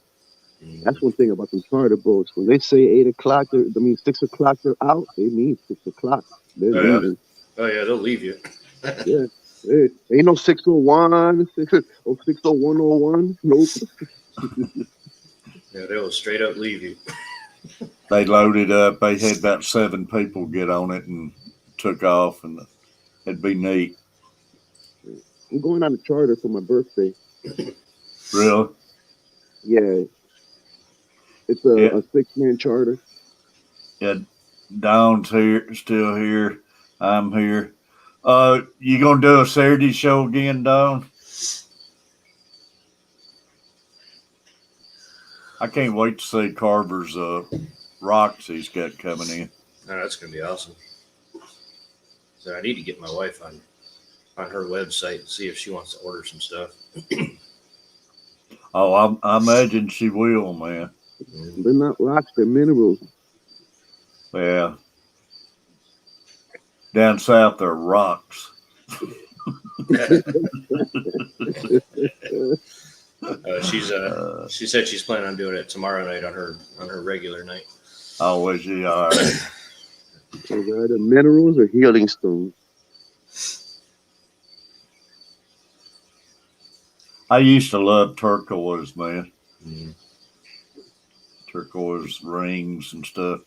Speaker 3: That's one thing about them charter boats. When they say 8 o'clock, I mean 6 o'clock, they're out. They mean 6 o'clock. They're
Speaker 1: Oh yeah.
Speaker 3: leaving.
Speaker 1: Oh yeah, they'll leave you.
Speaker 3: Yeah. Hey, ain't no 6:01 or 6:01:01. Nope.
Speaker 1: Yeah, they will straight up leave you.
Speaker 2: They loaded up. They had about 7 people get on it and took off, and it'd be neat.
Speaker 3: I'm going on a charter for my birthday.
Speaker 2: Really?
Speaker 3: Yeah, it's
Speaker 2: Yeah.
Speaker 3: a 6-man charter.
Speaker 2: Yeah. Dawn's here, still here. I'm here. You gonna do a Saturday show again, Dawn? I can't wait to see Carver's rocks he's got coming in.
Speaker 1: Oh, that's gonna be awesome. So I need to get my wife on her website and see if she wants to order some stuff.
Speaker 2: Oh, I imagine she will, man.
Speaker 3: They're not rocks, they're minerals.
Speaker 2: Yeah. Down south, they're rocks.
Speaker 1: She said she's planning on doing it tomorrow night on her regular night.
Speaker 2: Oh, is she? All right.
Speaker 3: So they're either minerals or healing stones.
Speaker 2: I used to love turquoise, man.
Speaker 1: Mm.
Speaker 2: Turquoise rings and stuff.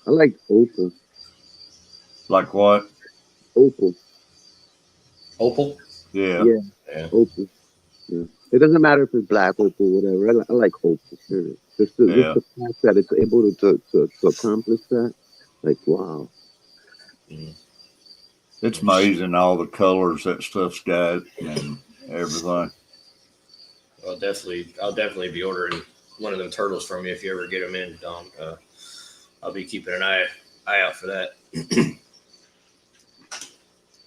Speaker 3: I like opal.
Speaker 2: Like what?
Speaker 3: Opal.
Speaker 1: Opal?
Speaker 2: Yeah.
Speaker 3: Yeah,
Speaker 1: Yeah.
Speaker 3: opal. Yeah. It doesn't matter if it's black opal, whatever. I like opal. Period. Just
Speaker 2: Yeah.
Speaker 3: the fact that it's able to accomplish that. Like, wow.
Speaker 1: Mm.
Speaker 2: It's amazing all the colors that stuff's got and everything.
Speaker 1: I'll definitely be ordering one of them turtles from you if you ever get them in, Don. I'll be keeping an eye out for that.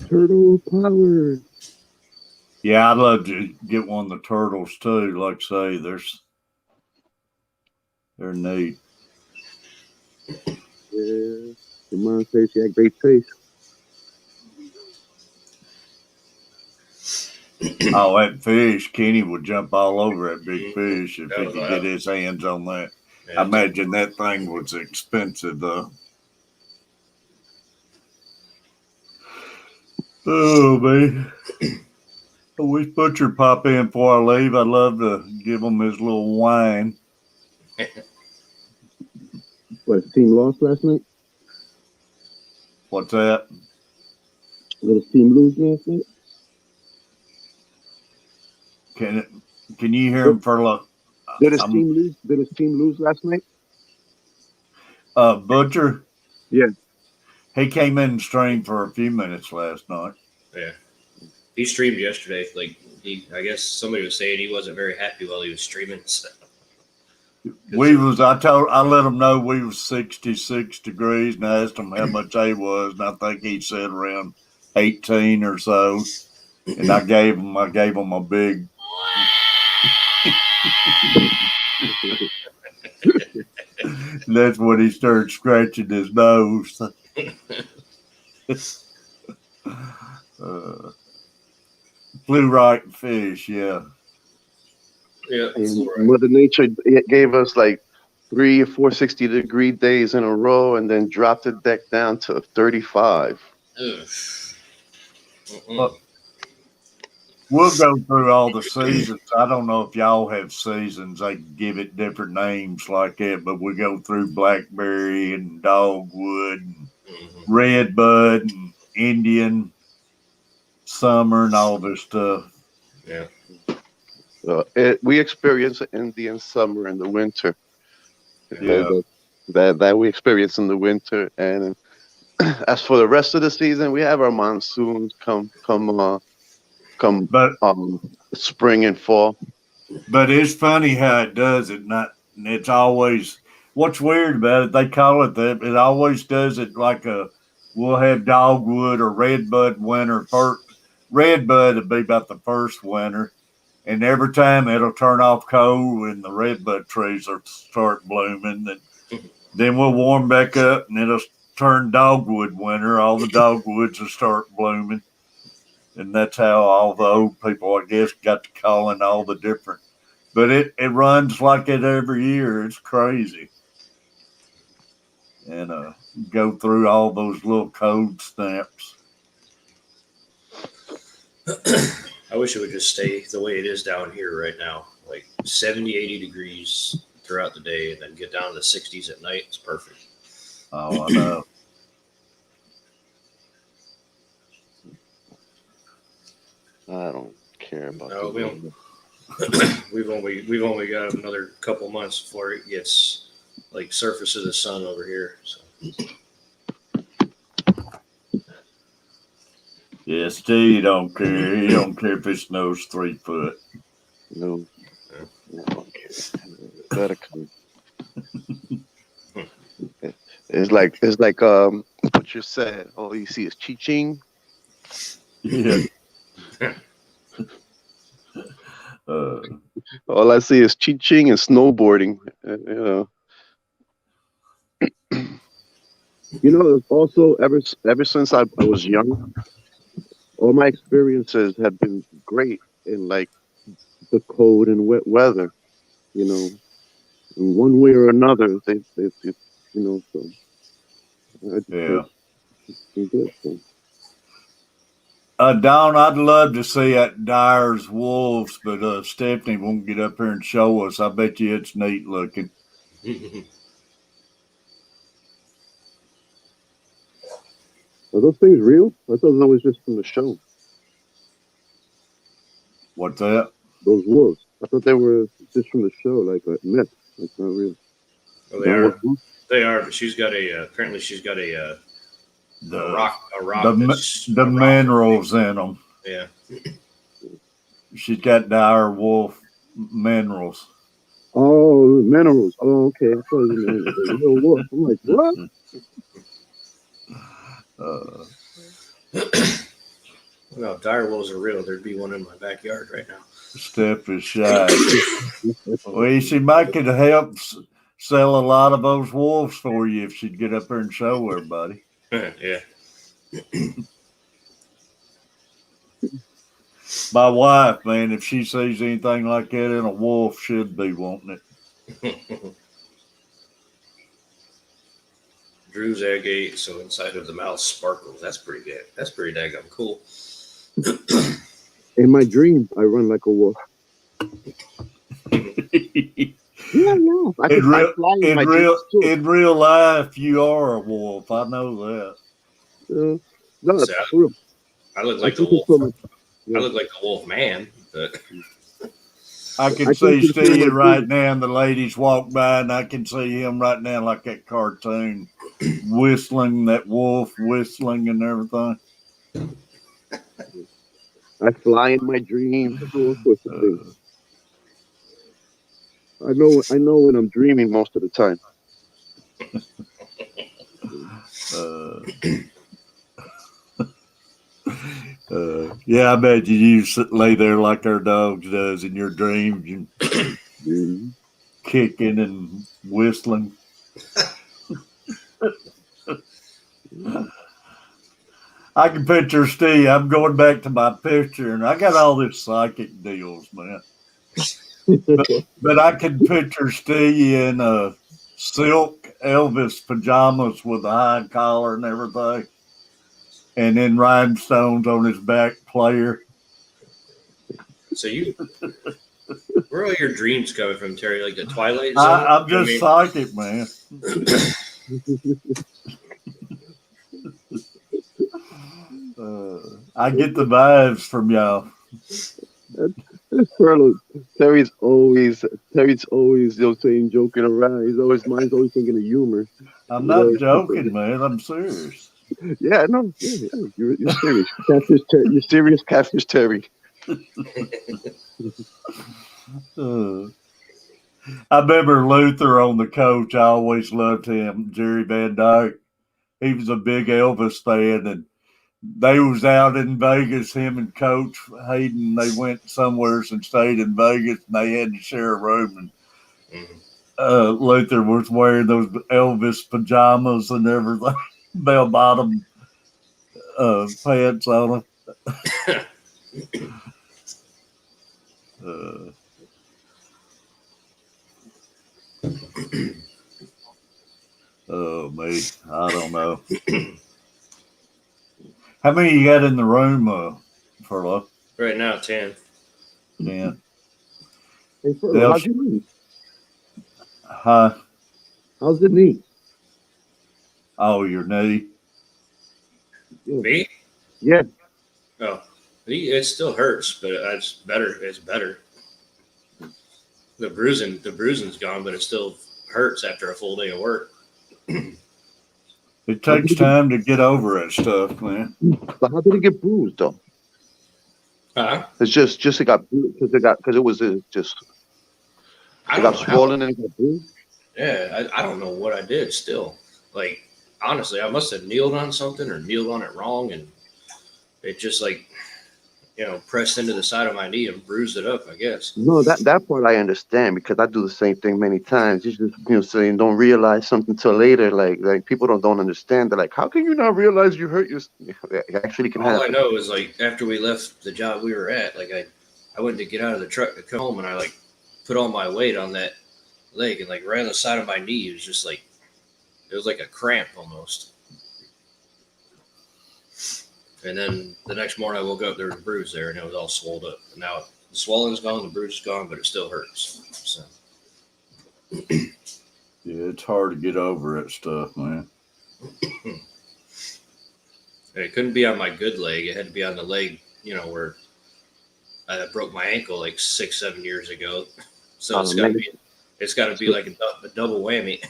Speaker 3: Turtle power.
Speaker 2: Yeah, I'd love to get one of the turtles too. Like I say, they're neat.
Speaker 3: Yeah. Your mom says she had great taste.
Speaker 2: Oh, that fish, Kenny would jump all over that big fish if he
Speaker 1: Oh,
Speaker 2: could
Speaker 1: wow.
Speaker 2: get his hands on that.
Speaker 1: Yeah,
Speaker 2: I imagine that thing was expensive though. Oh man. I wish Butcher pop in before I leave. I'd love to give him his little wine.
Speaker 3: What, the team lost last night?
Speaker 2: What's that?
Speaker 3: Did the team lose last night?
Speaker 2: Can you hear him, Ferlo?
Speaker 3: Did his team lose? Did his team lose last night?
Speaker 2: Butcher?
Speaker 3: Yeah.
Speaker 2: He came in and streamed for a few minutes last night.
Speaker 1: Yeah. He streamed yesterday. I guess somebody was saying he wasn't very happy while he was streaming. So.
Speaker 2: I let him know we was 66 degrees and I asked him how much they was, and I think he said around 18 or so. And I gave him a big that's when he started scratching his nose. Blue right fish, yeah.
Speaker 1: Yeah.
Speaker 3: And
Speaker 1: Right.
Speaker 3: Mother Nature gave us like 3 or 4 60-degree days in a row, and then dropped the deck down to 35.
Speaker 1: Ugh.
Speaker 2: But we'll go through all the seasons. I don't know if y'all have seasons. They give it different names like that, but we go through blackberry and dogwood and redbud and Indian summer and all this stuff.
Speaker 1: Yeah.
Speaker 3: We experience Indian summer in the winter.
Speaker 2: Yeah.
Speaker 3: That we experience in the winter, and as for the rest of the season, we have our monsoons come
Speaker 2: But
Speaker 3: spring and fall.
Speaker 2: it's funny how it does it. Not it's always what's weird about it. They call it that. It always does it like a. We'll have dogwood or redbud winter. First, redbud would be about the first winter, and every time it'll turn off cold and the redbud trees will start blooming. And then we'll warm back up and it'll turn dogwood winter. All the dogwoods will start blooming. And that's how all the old people, I guess, got to calling all the different. But it runs like it every year. It's crazy. And go through all those little code snaps.
Speaker 1: I wish it would just stay the way it is down here right now, like 70, 80 degrees throughout the day, and then get down to the 60s at night. It's perfect.
Speaker 2: Oh, I know.
Speaker 3: I don't care about
Speaker 1: No,
Speaker 3: the
Speaker 1: we don't.
Speaker 3: weather.
Speaker 1: we've only got another couple months before it gets like surface of the sun over here. So.
Speaker 2: Yeah, Steve don't care. He don't care if it snows 3 foot.
Speaker 3: No, I don't care. Better come. It's like what you said. All you see is Chi-Ching.
Speaker 2: Yeah.
Speaker 3: All I see is Chi-Ching and snowboarding. Also ever since I was young, all my experiences have been great in like the cold and wet weather. In one way or another, so
Speaker 2: Yeah.
Speaker 3: it's been good. So.
Speaker 2: Don, I'd love to see that Dyer's Wolves, but Stephanie won't get up here and show us. I bet you it's neat looking.
Speaker 3: Are those things real? I thought that was just from the show.
Speaker 2: What's that?
Speaker 3: Those wolves. I thought they were just from the show, like a myth. It's not real.
Speaker 1: Well, they are. They are, but she's got apparently she's got a rock.
Speaker 2: The minerals in them.
Speaker 1: Yeah.
Speaker 2: She's got Dyer Wolf minerals.
Speaker 3: Oh, minerals. Oh, okay. I thought you meant the real wolf. I'm like, what?
Speaker 1: Well, if dire wolves are real, there'd be one in my backyard right now.
Speaker 2: Steph is shy. Well, she might could help sell a lot of those wolves for you if she'd get up there and show everybody.
Speaker 1: Yeah.
Speaker 2: My wife, man, if she sees anything like that in a wolf, should be wanting it.
Speaker 1: Drew's agate, so inside of the mouth sparkles. That's pretty good. That's pretty daggum cool.
Speaker 3: In my dream, I run like a wolf. Yeah, no.
Speaker 2: In real life, you are a wolf. I know that.
Speaker 3: No, that's true.
Speaker 1: I look like the wolf. I look like the wolf man, but
Speaker 2: I can see Steve right now, and the ladies walk by, and I can see him right now like that cartoon, whistling, that wolf whistling and everything.
Speaker 3: I fly in my dreams. I know when I'm dreaming most of the time.
Speaker 2: Yeah, I bet you lay there like our dogs does in your dreams, and kicking and whistling. I can picture Steve. I'm going back to my picture, and I got all this psychic deals, man. But I can picture Steve in silk Elvis pajamas with a high collar and everything, and then rhinestones on his back player.
Speaker 1: So where are all your dreams coming from, Terry? Like the Twilight Zone?
Speaker 2: I'm just psychic, man. I get the vibes from y'all.
Speaker 3: Ferlos, Terry's always saying joking around. Mine's always thinking of humor.
Speaker 2: I'm not joking, man. I'm serious.
Speaker 3: Yeah, no, yeah. You're serious. Catfish Terry. You're serious, Catfish Terry.
Speaker 2: I remember Luther on the coach. I always loved him, Jerry Van Dyke. He was a big Elvis fan, and they was out in Vegas, him and Coach Hayden. They went somewhere and stayed in Vegas, and they had to share a room. And Luther was wearing those Elvis pajamas and everything, bell bottom pants on him. Oh, me. I don't know. How many you got in the room, Furlough?
Speaker 1: Right now, 10.
Speaker 2: 10.
Speaker 3: Hey, Furlough, how's your knee?
Speaker 2: Huh?
Speaker 3: How's the knee?
Speaker 2: Oh, your knee?
Speaker 3: Yeah.
Speaker 1: Me?
Speaker 3: Yeah.
Speaker 1: Oh, it still hurts, but it's better. It's better. The bruising's gone, but it still hurts after a full day of work.
Speaker 2: It takes time to get over that stuff, man.
Speaker 3: But how did it get bruised, though? It's just it got bruised because it was just. It got swollen and it got bruised.
Speaker 1: Yeah, I don't know what I did. Still, like honestly, I must have kneeled on something or kneeled on it wrong, and it just pressed into the side of my knee and bruised it up, I guess.
Speaker 3: No, that part I understand because I do the same thing many times. You just so you don't realize something till later. Like people don't understand. They're like, how can you not realize you hurt your? It actually can happen.
Speaker 1: All I know is like after we left the job we were at, like I went to get out of the truck to come home, and I like put all my weight on that leg, and like right on the side of my knee, it was just like it was like a cramp almost. And then the next morning I woke up, there was a bruise there, and it was all swelled up. And now the swelling's gone, the bruise is gone, but it still hurts. So.
Speaker 2: Yeah, it's hard to get over that stuff, man.
Speaker 1: It couldn't be on my good leg. It had to be on the leg, where I broke my ankle like 6-7 years ago. So it's got to be like a double whammy.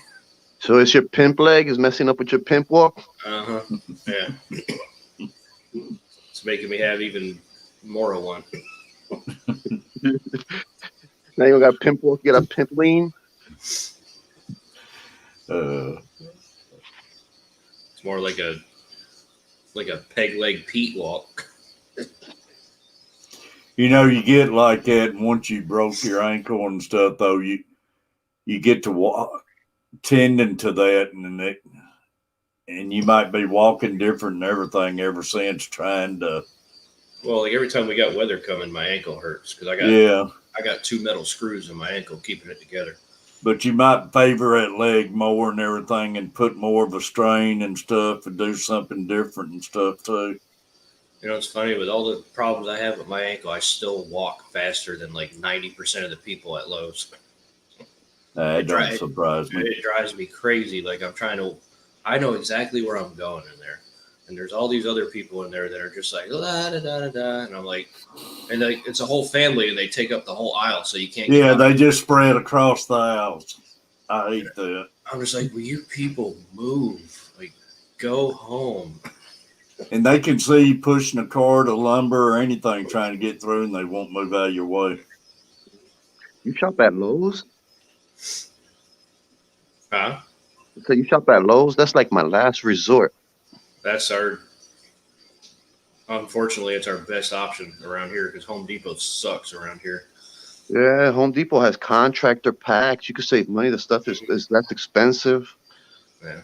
Speaker 3: So it's your pimp leg is messing up with your pimp walk?
Speaker 1: Uh-huh. Yeah. It's making me have even more of one.
Speaker 3: Now you got pimp walk, you got a pimp lean.
Speaker 1: It's more like a peg leg Pete walk.
Speaker 2: You get like that, and once you broke your ankle and stuff, though, you get to walk tending to that, and you might be walking different and everything ever since trying to.
Speaker 1: Well, like every time we got weather coming, my ankle hurts because I got 2 metal screws in my ankle keeping it together.
Speaker 2: But you might favor that leg more and everything, and put more of a strain and stuff, and do something different and stuff too.
Speaker 1: It's funny, with all the problems I have with my ankle, I still walk faster than like 90% of the people at Lowe's.
Speaker 2: That don't surprise me.
Speaker 1: It drives me crazy. Like I know exactly where I'm going in there. And there's all these other people in there that are just like, da, da, da, da, da. And I'm like, and it's a whole family and they take up the whole aisle. So you can't.
Speaker 2: Yeah, they just spread across the aisles. I hate that.
Speaker 1: I'm just like, will you people move? Like, go home.
Speaker 2: And they can see you pushing a cart of lumber or anything trying to get through, and they won't move out of your way.
Speaker 3: You shop at Lowe's?
Speaker 1: Huh?
Speaker 3: So you shop at Lowe's? That's like my last resort.
Speaker 1: Unfortunately, it's our best option around here because Home Depot sucks around here.
Speaker 3: Yeah, Home Depot has contractor packs. You could save money. The stuff is less expensive.
Speaker 1: Yeah.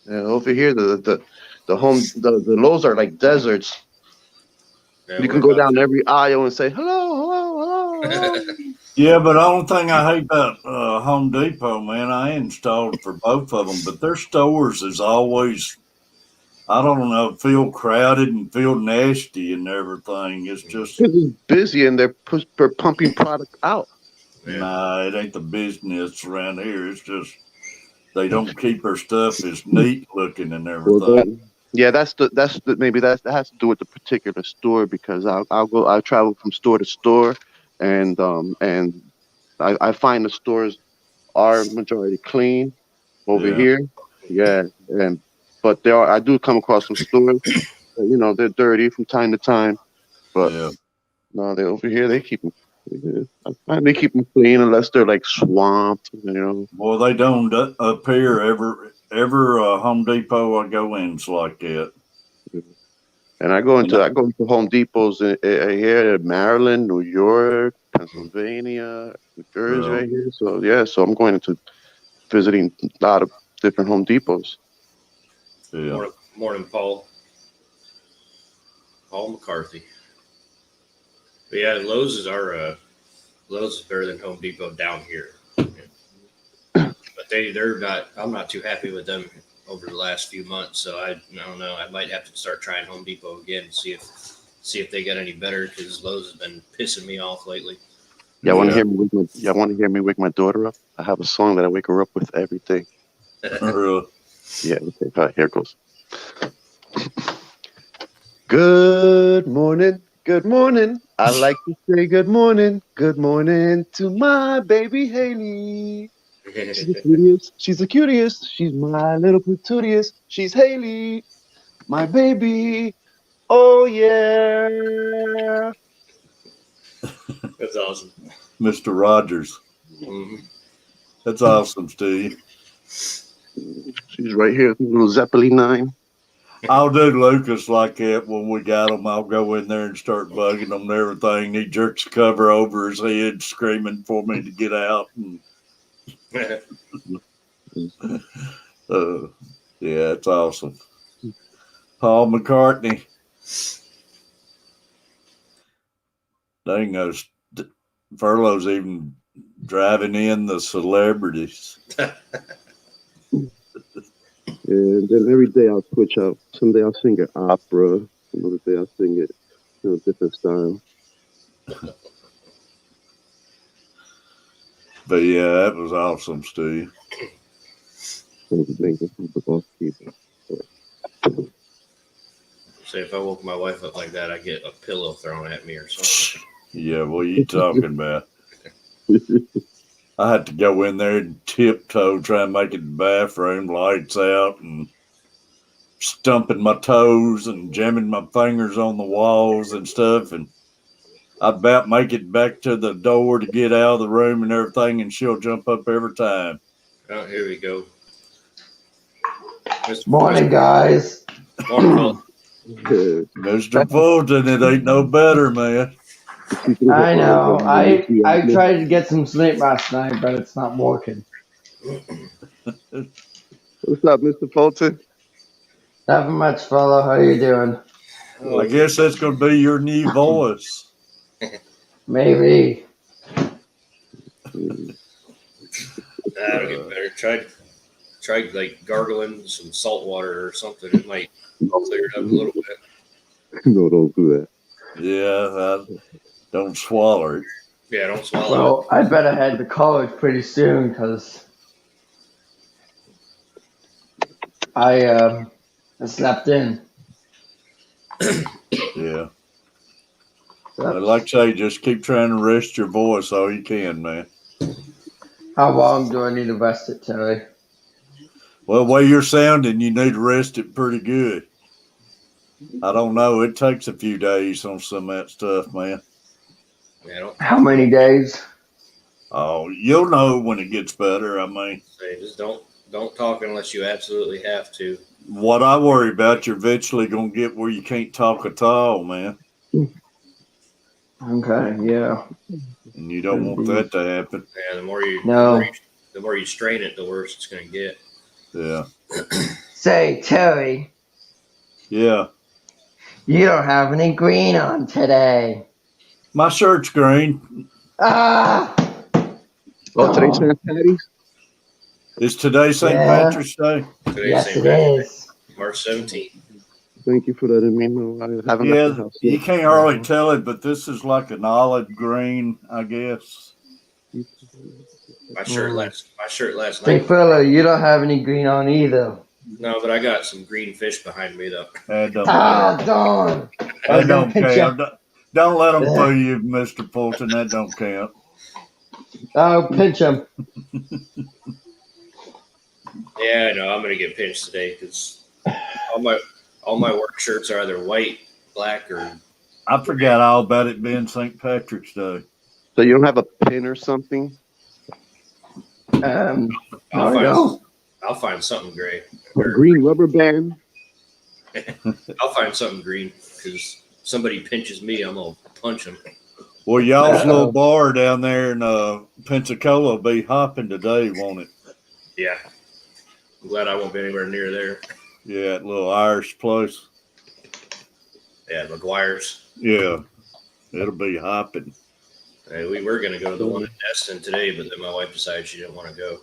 Speaker 3: Yeah, over here, the Lowe's are like deserts.
Speaker 1: Yeah,
Speaker 3: you can go down every aisle and say, hello, hello, hello, hello.
Speaker 2: Yeah, but the only thing I hate about Home Depot, man, I installed for both of them, but their stores is always, I don't know, feel crowded and feel nasty and everything. It's just,
Speaker 3: Because it's busy and they're pumping product out.
Speaker 1: Yeah.
Speaker 2: nah, it ain't the business around here. It's just they don't keep their stuff as neat looking and
Speaker 3: Well,
Speaker 2: everything.
Speaker 3: that's maybe that has to do with the particular store because I'll travel from store to store, and I find the stores are majority clean over
Speaker 2: Yeah,
Speaker 3: here. Yeah, and but there are I do come across some stores that, they're dirty from time to time, but
Speaker 2: yeah.
Speaker 3: no, they over here they keep them. I find they keep them clean unless they're like swamped.
Speaker 2: Well, they don't up here. Ever Home Depot I go in's like that.
Speaker 3: And I go
Speaker 2: And
Speaker 3: into Home Depots here in Maryland, New York, Pennsylvania, New Jersey,
Speaker 2: uh,
Speaker 3: right here. So yeah, so I'm going into visiting a lot of different Home Depots.
Speaker 2: yeah,
Speaker 1: Morning, Paul. Paul McCarthy. But yeah, Lowe's is better than Home Depot down here. But they're not. I'm not too happy with them over the last few months. So I don't know. I might have to start trying Home Depot again and see if they got any better because Lowe's has been pissing me off lately.
Speaker 3: Y'all want to
Speaker 2: yeah.
Speaker 3: hear me wake my daughter up? I have a song that I wake her up with every day.
Speaker 2: Really.
Speaker 3: Yeah, okay. All right, here it goes. Good morning, good morning. I like to say good morning to my baby Haley. She's the cutest. She's the cutest. She's my little patootiest. She's Haley, my baby. Oh yeah.
Speaker 1: That's awesome.
Speaker 2: Mr. Rogers.
Speaker 1: Mhm.
Speaker 2: That's awesome, Steve.
Speaker 3: She's right here, little Zeppelin 9.
Speaker 2: I'll do Lucas like that when we got him. I'll go in there and start bugging him and everything. He jerks the cover over his head, screaming for me to get out. And uh, yeah, it's awesome. Paul McCartney. Dang, those furloughs even driving in the celebrities.
Speaker 3: And then every day I'll switch out. Some day I'll sing an opera. Another day I'll sing it, different style.
Speaker 2: But yeah, that was awesome, Steve.
Speaker 3: Thank you. Football keeper.
Speaker 1: Say if I woke my wife up like that, I get a pillow thrown at me or something.
Speaker 2: Yeah, what are you talking about? I had to go in there and tiptoe, try and make it in the bathroom, lights out, and stumping my toes and jamming my fingers on the walls and stuff. And I about make it back to the door to get out of the room and everything, and she'll jump up every time.
Speaker 1: Oh, here we go.
Speaker 5: Morning, guys.
Speaker 1: Morning, Paul.
Speaker 2: Mr. Fulton, it ain't no better, man.
Speaker 5: I know. I tried to get some sleep last night, but it's not working.
Speaker 3: What's up, Mr. Fulton?
Speaker 5: Nothing much, fella. How you doing?
Speaker 2: I guess that's going to be your new voice.
Speaker 5: Maybe.
Speaker 1: That'll get better. Try like gargling some salt water or something. It might clear it up a little bit.
Speaker 3: No, don't do that.
Speaker 2: Yeah, don't swallow it.
Speaker 1: Yeah, don't swallow
Speaker 5: Well, I better head to college pretty soon because I slept in.
Speaker 2: Yeah. But like I say, just keep trying to rest your voice all you can, man.
Speaker 5: How long do I need to rest it, Terry?
Speaker 2: Well, the way you're sounding, you need to rest it pretty good. I don't know. It takes a few days on some of that stuff, man.
Speaker 1: Yeah,
Speaker 5: How many days?
Speaker 2: Oh, you'll know when it gets better. I mean,
Speaker 1: just don't talk unless you absolutely have to.
Speaker 2: what I worry about, you're eventually going to get where you can't talk at all, man.
Speaker 5: Okay, yeah.
Speaker 2: And you don't want that to happen.
Speaker 1: Yeah, the more you strain it, the worse it's going to get.
Speaker 2: Yeah.
Speaker 5: Say, Terry,
Speaker 2: Yeah.
Speaker 5: you don't have any green on today.
Speaker 2: My shirt's green.
Speaker 5: Ah!
Speaker 3: Oh, today's
Speaker 5: Oh.
Speaker 3: St. Patty's?
Speaker 2: Is today St.
Speaker 5: Yeah.
Speaker 2: Patrick's Day?
Speaker 1: Today's
Speaker 5: Yes,
Speaker 1: St.
Speaker 5: it
Speaker 1: Patrick's
Speaker 5: is.
Speaker 1: Day, March 17th.
Speaker 3: Thank you for letting me know. I haven't left the
Speaker 2: Yeah,
Speaker 3: house
Speaker 2: you
Speaker 3: yet.
Speaker 2: can't hardly tell it, but this is like an olive green, I guess.
Speaker 1: My shirt last
Speaker 5: Hey,
Speaker 1: night.
Speaker 5: fella, you don't have any green on either.
Speaker 1: No, but I got some green fish behind me though.
Speaker 2: That don't
Speaker 5: Ah,
Speaker 2: count.
Speaker 5: darn. I
Speaker 2: That
Speaker 5: was gonna
Speaker 2: don't
Speaker 5: pinch
Speaker 2: count.
Speaker 5: you.
Speaker 2: Don't let them fool you, Mr. Fulton. That don't count.
Speaker 5: I'll pinch him.
Speaker 1: Yeah, I know. I'm gonna get pinched today because all my work shirts are either white, black, or
Speaker 2: I forgot all about it being St. Patrick's Day.
Speaker 3: So you don't have a pin or something?
Speaker 5: No,
Speaker 1: I'll
Speaker 5: I
Speaker 1: find
Speaker 5: don't.
Speaker 1: I'll find something gray.
Speaker 3: A green rubber band?
Speaker 1: I'll find something green because somebody pinches me, I'm gonna punch him.
Speaker 2: Well, y'all's
Speaker 5: Uh-oh.
Speaker 2: little bar down there in Pensacola will be hopping today, won't it?
Speaker 1: Yeah, I'm glad I won't be anywhere near there.
Speaker 2: Yeah, that little Irish place.
Speaker 1: Yeah, McGuire's.
Speaker 2: Yeah, it'll be hopping.
Speaker 1: Hey, we were gonna go to the one in Destin today, but then my wife decided she didn't want to go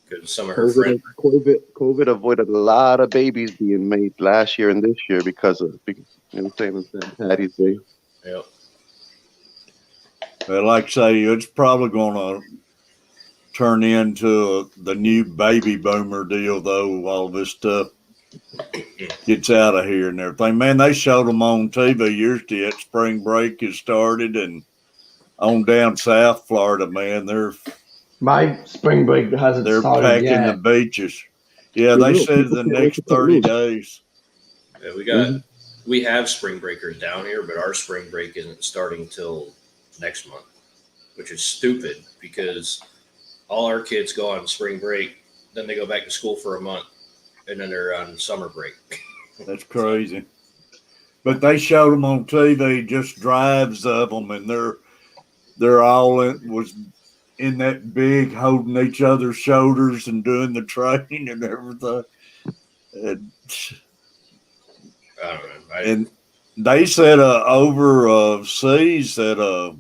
Speaker 1: because some of her friends.
Speaker 3: COVID avoided a lot of babies being made last year and this year because of St. Patty's Day.
Speaker 1: Yep.
Speaker 2: But like I say, it's probably going to turn into the new baby boomer deal, though, all this stuff gets out of here and everything. Man, they showed them on TV yesterday. Spring break has started, and on down South Florida, man,
Speaker 5: My spring break hasn't
Speaker 2: they're
Speaker 5: started
Speaker 2: packing
Speaker 5: yet.
Speaker 2: the beaches. Yeah, they said the next 30 days.
Speaker 1: Yeah, we have spring breakers down here, but our spring break isn't starting till next month, which is stupid because all our kids go on spring break, then they go back to school for a month, and then they're on summer break.
Speaker 2: That's crazy. But they showed them on TV, just drives of them, and they're all was in that big, holding each other's shoulders and doing the training and everything. And,
Speaker 1: I don't know.
Speaker 2: and they said overseas that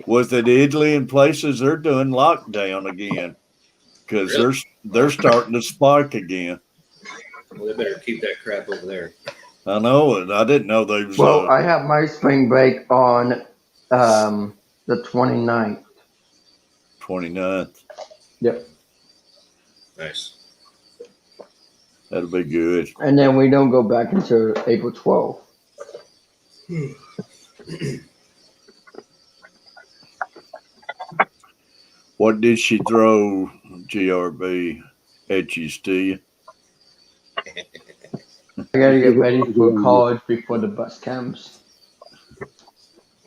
Speaker 2: was it Italy and places they're doing lockdown again because
Speaker 1: Really?
Speaker 2: they're starting to spike again.
Speaker 1: Well, they better keep that crap over there.
Speaker 2: I know it. I didn't know they was.
Speaker 5: Well, I have my spring break on the 29th.
Speaker 2: 29th.
Speaker 5: Yep.
Speaker 1: Nice.
Speaker 2: That'll be good.
Speaker 5: And then we don't go back until April 12th.
Speaker 2: What did she throw, GRB, etches to you?
Speaker 5: I gotta get ready for college before the bus comes.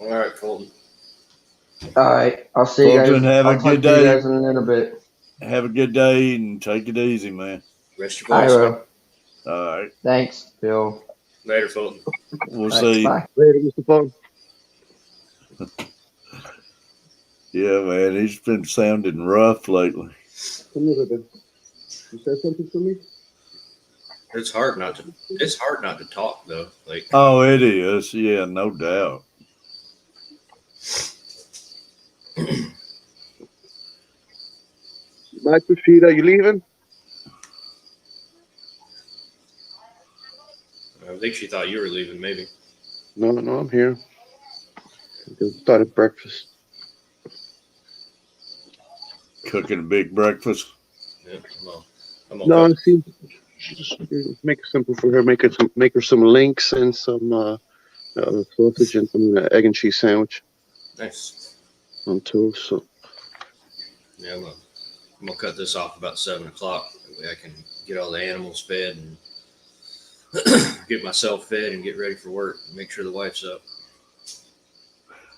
Speaker 1: All right, Colton.
Speaker 5: All right, I'll see you
Speaker 2: Fulton,
Speaker 5: guys.
Speaker 2: have a
Speaker 5: I'll
Speaker 2: good
Speaker 5: talk to you
Speaker 2: day.
Speaker 5: guys in a little bit.
Speaker 2: Have a good day and take it easy, man.
Speaker 1: Rest your
Speaker 5: I
Speaker 1: voice.
Speaker 5: will.
Speaker 2: All right.
Speaker 5: Thanks, Bill.
Speaker 1: Later, Fulton.
Speaker 2: We'll
Speaker 5: All
Speaker 2: see.
Speaker 5: right, bye.
Speaker 3: Later, Mr. Phone.
Speaker 2: Yeah, man. He's been sounding rough lately.
Speaker 3: Come here, baby. You said something to me?
Speaker 1: It's hard not to talk though. Like,
Speaker 2: Oh, it is. Yeah, no doubt.
Speaker 3: Mike Rashida, you leaving?
Speaker 1: I think she thought you were leaving. Maybe.
Speaker 3: No, I'm here. Just started breakfast.
Speaker 2: Cooking a big breakfast.
Speaker 1: Yeah. Well,
Speaker 3: No, see, just make it simple for her. Make her some links and some sausage and some egg and cheese sandwich
Speaker 1: Nice.
Speaker 3: on toast. So
Speaker 1: Yeah, I'm gonna cut this off about 7 o'clock. That way I can get all the animals fed and get myself fed and get ready for work. And make sure the wife's up.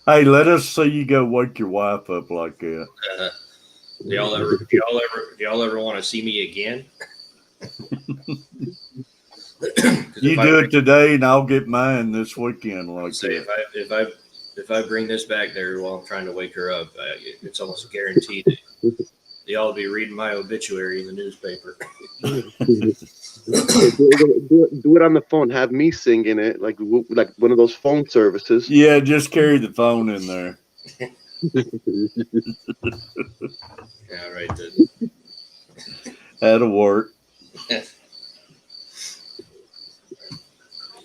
Speaker 2: Hey, let us see you go wake your wife up like that.
Speaker 1: Do y'all ever want to see me again?
Speaker 2: You do it today, and I'll get mine this weekend like
Speaker 1: Say
Speaker 2: that.
Speaker 1: if I bring this back there while I'm trying to wake her up, it's almost guaranteed that y'all be reading my obituary in the newspaper.
Speaker 3: do it on the phone. Have me singing it like one of those phone services.
Speaker 2: Yeah, just carry the phone in there.
Speaker 1: Yeah, right.
Speaker 2: That'll work.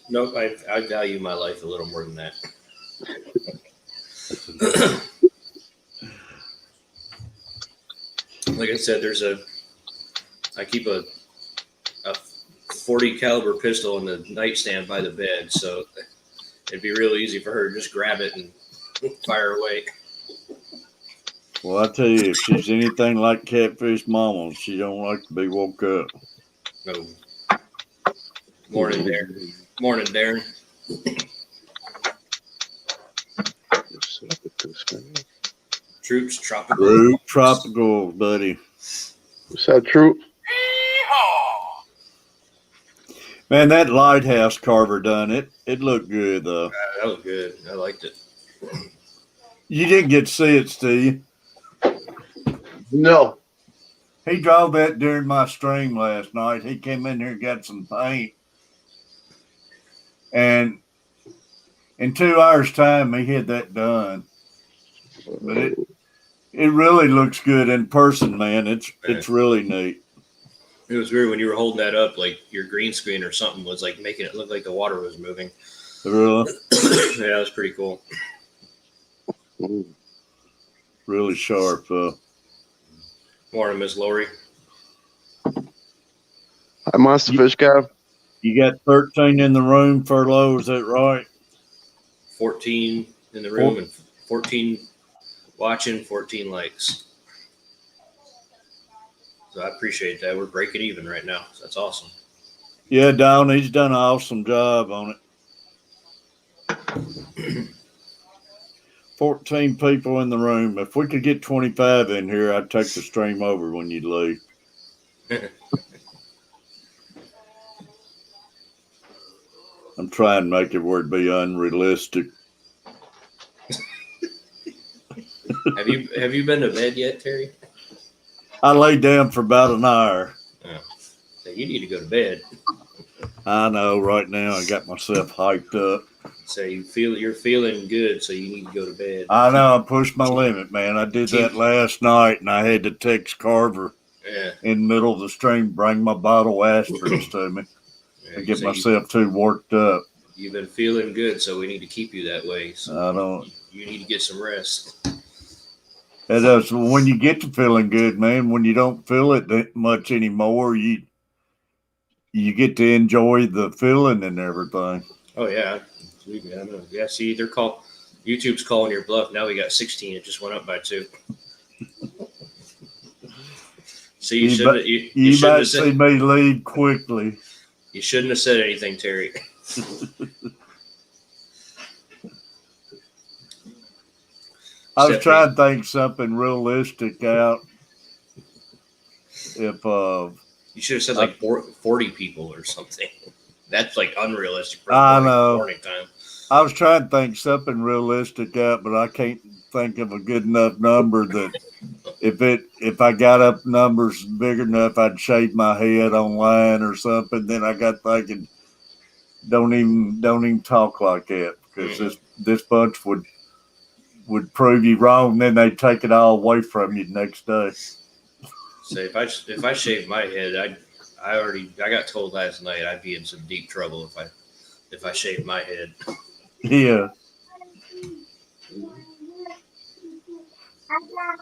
Speaker 1: Nope, I value my life a little more than that. Like I said, I keep a 40 caliber pistol in the nightstand by the bed, so it'd be real easy for her to just grab it and fire away.
Speaker 2: Well, I tell you, if she's anything like Catfish Mama, she don't like to be woke up.
Speaker 1: No. Morning, Darren. Morning, Darren. Troops, tropical.
Speaker 2: Troop, tropical, buddy.
Speaker 3: What's that, Troop?
Speaker 2: Man, that lighthouse carver done it. It looked good, though.
Speaker 1: That was good. I liked it.
Speaker 2: You didn't get to see it, Steve.
Speaker 3: No.
Speaker 2: He drove that during my stream last night. He came in here and got some paint. And in 2 hours' time, he had that done. But it really looks good in person, man. It's really neat.
Speaker 1: It was weird when you were holding that up, like your green screen or something was like making it look like the water was moving.
Speaker 2: Really?
Speaker 1: Yeah, it was pretty cool.
Speaker 2: Really sharp.
Speaker 1: Morning, Miss Lori.
Speaker 3: Hi, Monster Fish guy.
Speaker 2: You got 13 in the room, Ferlo, is that right?
Speaker 1: 14 in the room and 14 watching, 14 likes. So I appreciate that. We're breaking even right now. So that's awesome.
Speaker 2: Yeah, Don, he's done an awesome job on it. 14 people in the room. If we could get 25 in here, I'd take the stream over when you leave. I'm trying to make it where it'd be unrealistic.
Speaker 1: Have you been to bed yet, Terry?
Speaker 2: I laid down for about an hour.
Speaker 1: Oh. So you need to go to bed.
Speaker 2: I know. Right now, I got myself hyped up.
Speaker 1: So you're feeling good, so you need to go to bed.
Speaker 2: I know. I pushed my limit, man. I did that last night, and I had to text Carver in the middle of the stream, bring my bottle of aspirins to me.
Speaker 1: Yeah,
Speaker 2: and get
Speaker 1: so
Speaker 2: myself too worked up.
Speaker 1: You've been feeling good, so we need to keep you that way. So
Speaker 2: I don't.
Speaker 1: You need to get some rest.
Speaker 2: It does. When you get to feeling good, man, when you don't feel it that much anymore, you get to enjoy the feeling and everything.
Speaker 1: Oh yeah, I know. Yeah. See, YouTube's calling your bluff. Now we got 16. It just went up by 2. See,
Speaker 2: you might see me leave quickly.
Speaker 1: You shouldn't have said anything, Terry.
Speaker 2: I was trying to think something realistic out. If
Speaker 1: you should have said like 40 people or something. That's like unrealistic for morning time.
Speaker 2: I was trying to think something realistic out, but I can't think of a good enough number that if I got up numbers big enough, I'd shave my head online or something. Then I got thinking, don't even talk like that, because this bunch would prove you wrong. And then they'd take it all away from you the next day.
Speaker 1: So if I shaved my head, I got told last night I'd be in some deep trouble if I shaved my head.
Speaker 2: Yeah.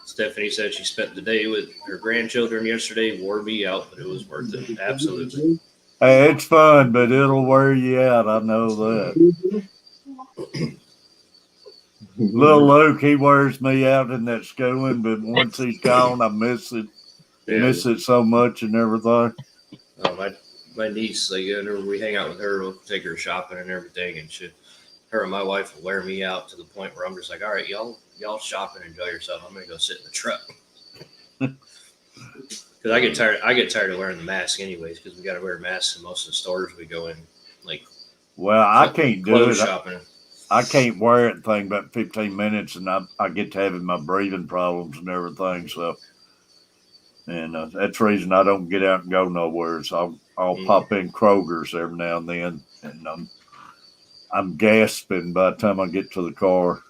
Speaker 1: Stephanie said she spent the day with her grandchildren yesterday. Wore me out, but it was worth it. Absolutely.
Speaker 2: Hey, it's fun, but it'll wear you out. I know that. Little Luke, he wears me out in that schooling, but once he's gone, I miss it.
Speaker 1: Yeah.
Speaker 2: Miss it so much and everything.
Speaker 1: Oh, my niece, like, whenever we hang out with her, we'll take her shopping and everything, and her and my wife will wear me out to the point where I'm just like, all right, y'all shop and enjoy yourself. I'm gonna go sit in the truck because I get tired of wearing the mask anyways, because we got to wear masks in most of the stores we go in. Like,
Speaker 2: well, I can't do it.
Speaker 1: Shopping.
Speaker 2: I can't wear it thing about 15 minutes, and I get to having my breathing problems and everything. So, and that's the reason I don't get out and go nowhere. So I'll pop in Kroger's every now and then, and I'm gasping by the time I get to the car.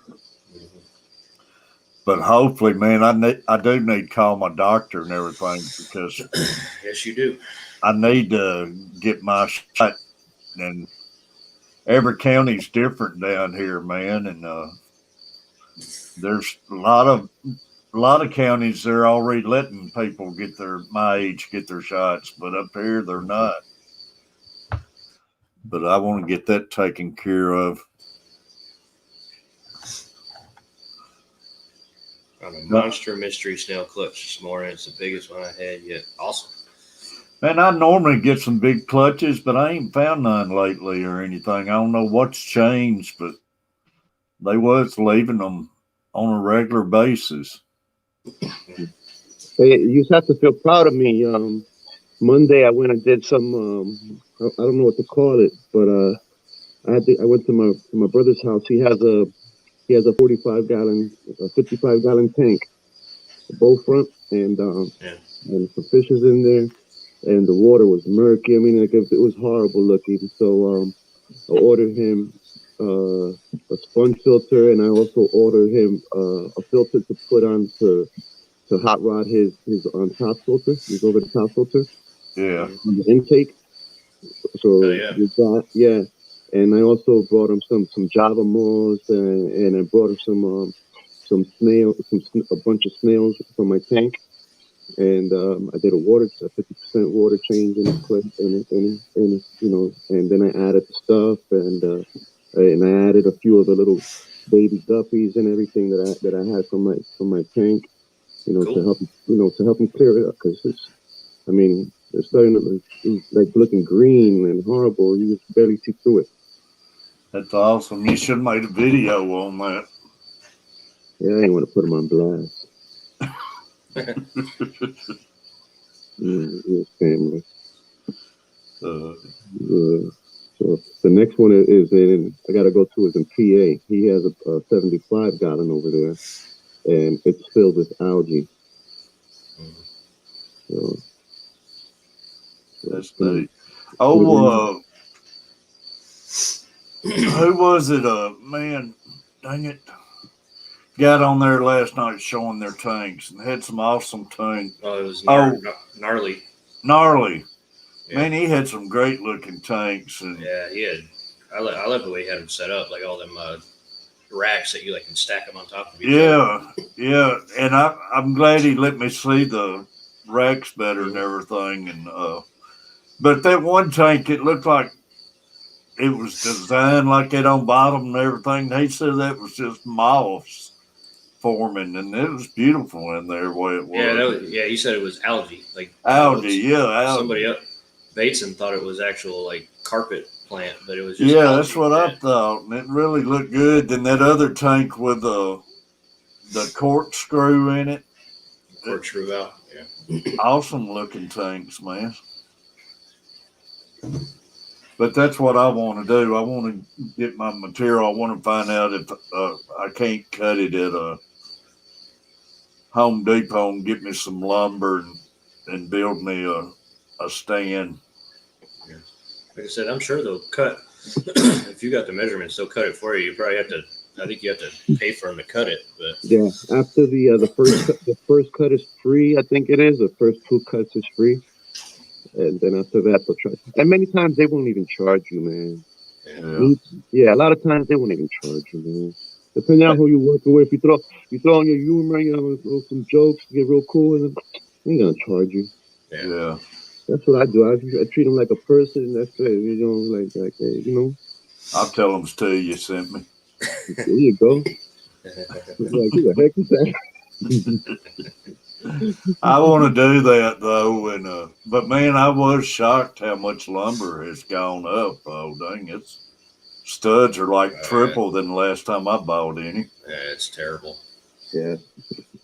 Speaker 2: But hopefully, man, I do need to call my doctor and everything because
Speaker 1: Yes, you do.
Speaker 2: I need to get my shot. And every county's different down here, man. And there's a lot of counties they're already letting people get my age get their shots, but up here they're not. But I want to get that taken care of.
Speaker 1: On a monster mystery snail clutch this morning. It's the biggest one I had yet. Awesome.
Speaker 2: Man, I normally get some big clutches, but I ain't found none lately or anything. I don't know what's changed, but they was leaving them on a regular basis.
Speaker 3: Hey, you just have to feel proud of me. Monday I went and did some. I don't know what to call it, but I went to my brother's house. He has a 55 gallon tank, a bow front, and some fishes in there, and the water was murky. I mean, like it was horrible looking. So I ordered him a sponge filter, and I also ordered him a filter to put on to hot rod his top filter, his over the top filter.
Speaker 2: Yeah.
Speaker 3: On the intake. So yeah. And I also brought him some Java moths, and I brought him some snails, a bunch of snails for my tank. And I did a 50% water change in the clip, and then I added the stuff, and I added a few of the little baby guppies and everything that I had from my tank, cool. to help him clear it up, because it's starting to like looking green and horrible. You just barely see through it.
Speaker 2: That's awesome. You should have made a video on that.
Speaker 3: Yeah, I ain't want to put him on blast. His family. So the next one is in. I got to go to is in PA. He has a 75 gallon over there, and it's filled with algae. So
Speaker 2: that's neat. Oh, who was it? Man, dang it. Got on there last night showing their tanks and had some awesome tanks.
Speaker 1: Oh, it was gnarly.
Speaker 2: Gnarly.
Speaker 1: Yeah.
Speaker 2: Man, he had some great looking tanks. And
Speaker 1: yeah, he had. I love the way he had them set up, like all them racks that you can stack them on top of each other.
Speaker 2: Yeah. And I'm glad he let me see the racks better and everything. And but that one tank, it looked like it was designed like that on bottom and everything. They said that was just moths forming, and it was beautiful in there the way it was.
Speaker 1: Yeah, you said it was algae.
Speaker 2: Algae.
Speaker 1: Somebody up Bateson thought it was actual carpet plant, but it was just
Speaker 2: algae. That's what I thought, and it really looked good. Then that other tank with the corkscrew in it.
Speaker 1: Corkscrew out, yeah.
Speaker 2: Awesome looking tanks, man. But that's what I want to do. I want to get my material. I want to find out if I can't cut it at Home Depot and get me some lumber and build me a stand.
Speaker 1: Yeah. Like I said, I'm sure they'll cut. If you got the measurements, they'll cut it for you. You probably have to. I think you have to pay for them to cut it. But
Speaker 3: yeah, after the first cut is free. I think it is. The first 2 cuts is free. And then after that, they'll charge. And many times they won't even charge you, man. Yeah, a lot of times they won't even charge you, man. Depending on who you're working with, if you throw on your humor, some jokes, get real cool, and they ain't gonna charge you.
Speaker 2: Yeah.
Speaker 3: That's what I do. I treat them like a person. That's it.
Speaker 2: I'll tell them it's two you sent me.
Speaker 3: There you go. Like, who the heck is that?
Speaker 2: I want to do that though, and but man, I was shocked how much lumber has gone up. Oh dang, studs are like triple than the last time I bought any.
Speaker 1: Yeah, it's terrible.
Speaker 3: Yeah,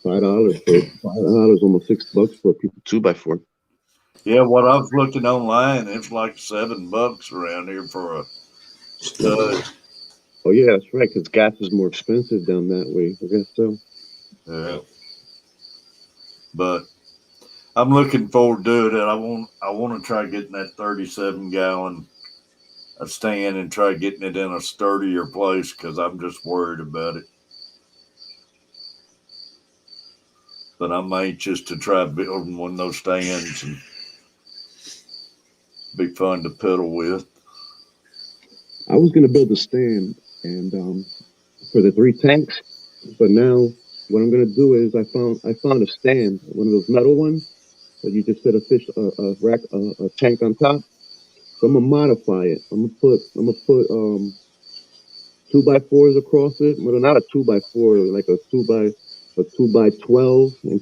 Speaker 3: $5. $5, almost $6 for a 2x4.
Speaker 2: Yeah, what I was looking online, it's like $7 around here for a stud.
Speaker 3: Oh yeah, that's right. Because gas is more expensive down that way. I guess so.
Speaker 2: Yeah. But I'm looking forward to it. I want to try getting that 37 gallon stand and try getting it in a sturdier place because I'm just worried about it. but I'm anxious to try building one of those stands and be fun to pedal with.
Speaker 3: I was gonna build a stand and for the 3 tanks, but now what I'm gonna do is I found a stand, one of those metal ones that you just set a tank on top. So I'm gonna modify it. I'm gonna put 2x4s across it. Well, not a 2x4, like a 2x12, and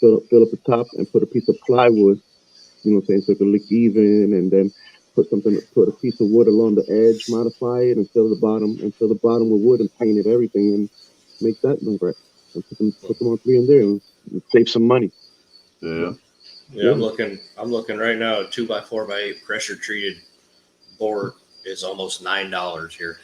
Speaker 3: fill up the top and put a piece of plywood. You know what I'm saying? So it can look even, and then put a piece of wood along the edge, modify it, and fill the bottom with wood, and paint it everything, and make that look right. And put them all 3 in there, and save some money.
Speaker 2: Yeah.
Speaker 1: Yeah, I'm looking right now. A 2x4x8 pressure treated board is almost $9 here.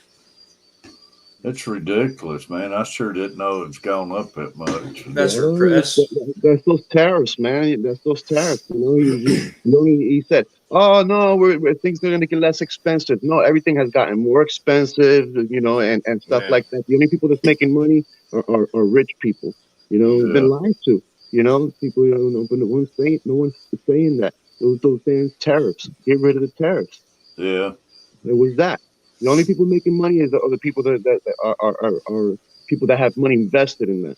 Speaker 2: It's ridiculous, man. I sure didn't know it's gone up that much.
Speaker 1: That's for
Speaker 3: Well,
Speaker 1: press.
Speaker 3: that's those tariffs, man. That's those tariffs. He said, "Oh no, things are going to get less expensive." No, everything has gotten more expensive, and stuff
Speaker 1: Yeah.
Speaker 3: like that. The only people that's making money are rich people.
Speaker 2: Yeah.
Speaker 3: Been lied to. People. But no one's saying that. Those saying tariffs. Get rid of the tariffs.
Speaker 2: Yeah.
Speaker 3: It was that. The only people making money are the people that are people that have money invested in that.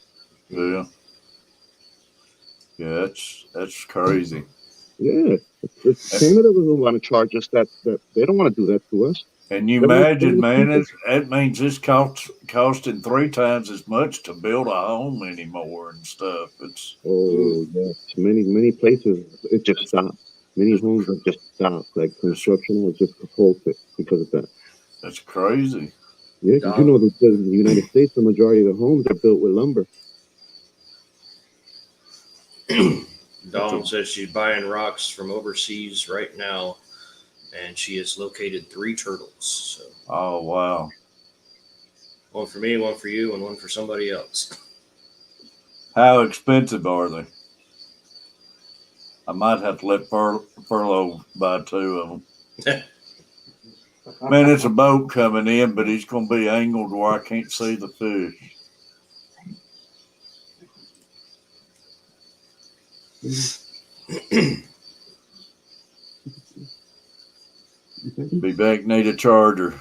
Speaker 2: Yeah. Yeah, that's crazy.
Speaker 3: Yeah, Canada doesn't want to charge us that they don't want to do that to us.
Speaker 2: And you
Speaker 3: They want
Speaker 2: imagine,
Speaker 3: to keep
Speaker 2: man,
Speaker 3: us.
Speaker 2: that means it's costing 3 times as much to build a home anymore and stuff. It's
Speaker 3: Oh yes, many places it just stopped. Many homes have just stopped. Like construction was just halted because of that.
Speaker 2: that's crazy.
Speaker 3: Yeah, because that in the United States, the majority of the homes are built with lumber.
Speaker 1: Dawn says she's buying rocks from overseas right now, and she has located 3 turtles. So
Speaker 2: Oh wow.
Speaker 1: one for me, one for you, and one for somebody else.
Speaker 2: How expensive are they? I might have to let Furlow buy 2 of them. Man, it's a boat coming in, but he's going to be angled where I can't see the fish. Be back, need a charger.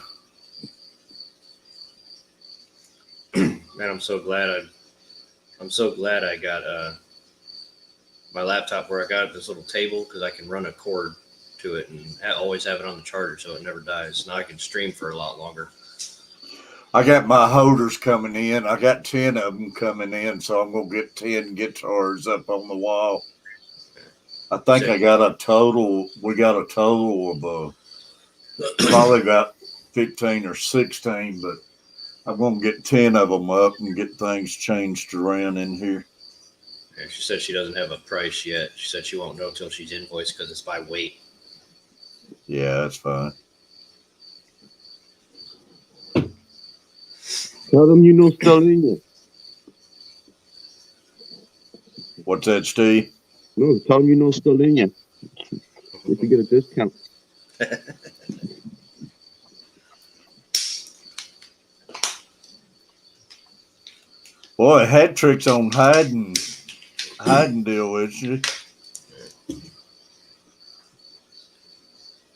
Speaker 1: Man, I'm so glad I got my laptop where I got this little table because I can run a cord to it and always have it on the charger so it never dies. Now I can stream for a lot longer.
Speaker 2: I got my holders coming in. I got 10 of them coming in, so I'm going to get 10 guitars up on the wall. I think we got a total of probably about 15 or 16, but I'm going to get 10 of them up and get things changed around in here.
Speaker 1: Yeah, she said she doesn't have a price yet. She said she won't know until she's invoiced because it's by weight.
Speaker 2: Yeah, that's fine.
Speaker 3: Tell them you know Stellina.
Speaker 2: What's that, Steve?
Speaker 3: No, tell them you know Stellina. You can get a discount.
Speaker 2: Boy, hat tricks on hiding deal with you.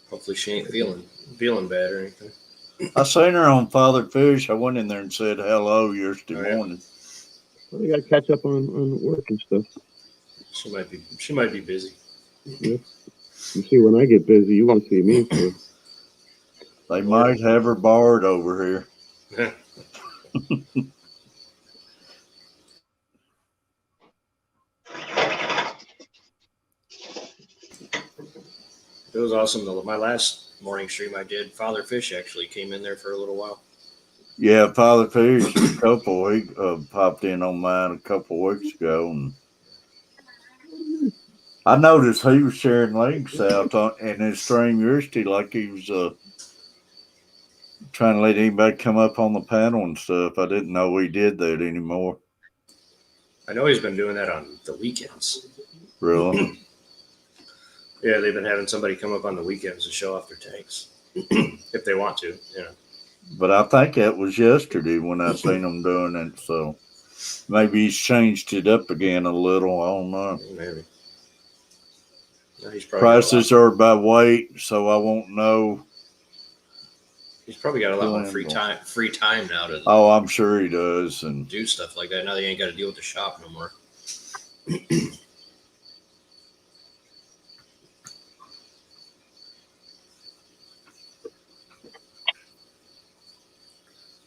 Speaker 1: Hopefully she ain't feeling bad or anything.
Speaker 2: I seen her on Father Fish. I went in there and said hello yesterday morning.
Speaker 3: Well, you got to catch up on work and stuff.
Speaker 1: She might be busy.
Speaker 3: Yeah. You see, when I get busy, you won't see me. So.
Speaker 2: They might have her barred over here.
Speaker 1: It was awesome. My last morning stream I did, Father Fish actually came in there for a little while.
Speaker 2: Yeah, Father Fish, he popped in on mine a couple weeks ago, and I noticed he was sharing links out in his stream yesterday, like he was trying to let anybody come up on the panel and stuff. I didn't know he did that anymore.
Speaker 1: I know he's been doing that on the weekends.
Speaker 2: Really?
Speaker 1: Yeah, they've been having somebody come up on the weekends to show off their tanks if they want to. Yeah.
Speaker 2: But I think that was yesterday when I seen him doing it. So Maybe he's changed it up again a little. I don't know.
Speaker 1: Maybe. No, he's probably got
Speaker 2: Prices are by weight, so I won't know.
Speaker 1: he's probably got a lot more free time now to
Speaker 2: Oh, I'm sure he does. And
Speaker 1: do stuff like that. Now they ain't got to deal with the shop no more.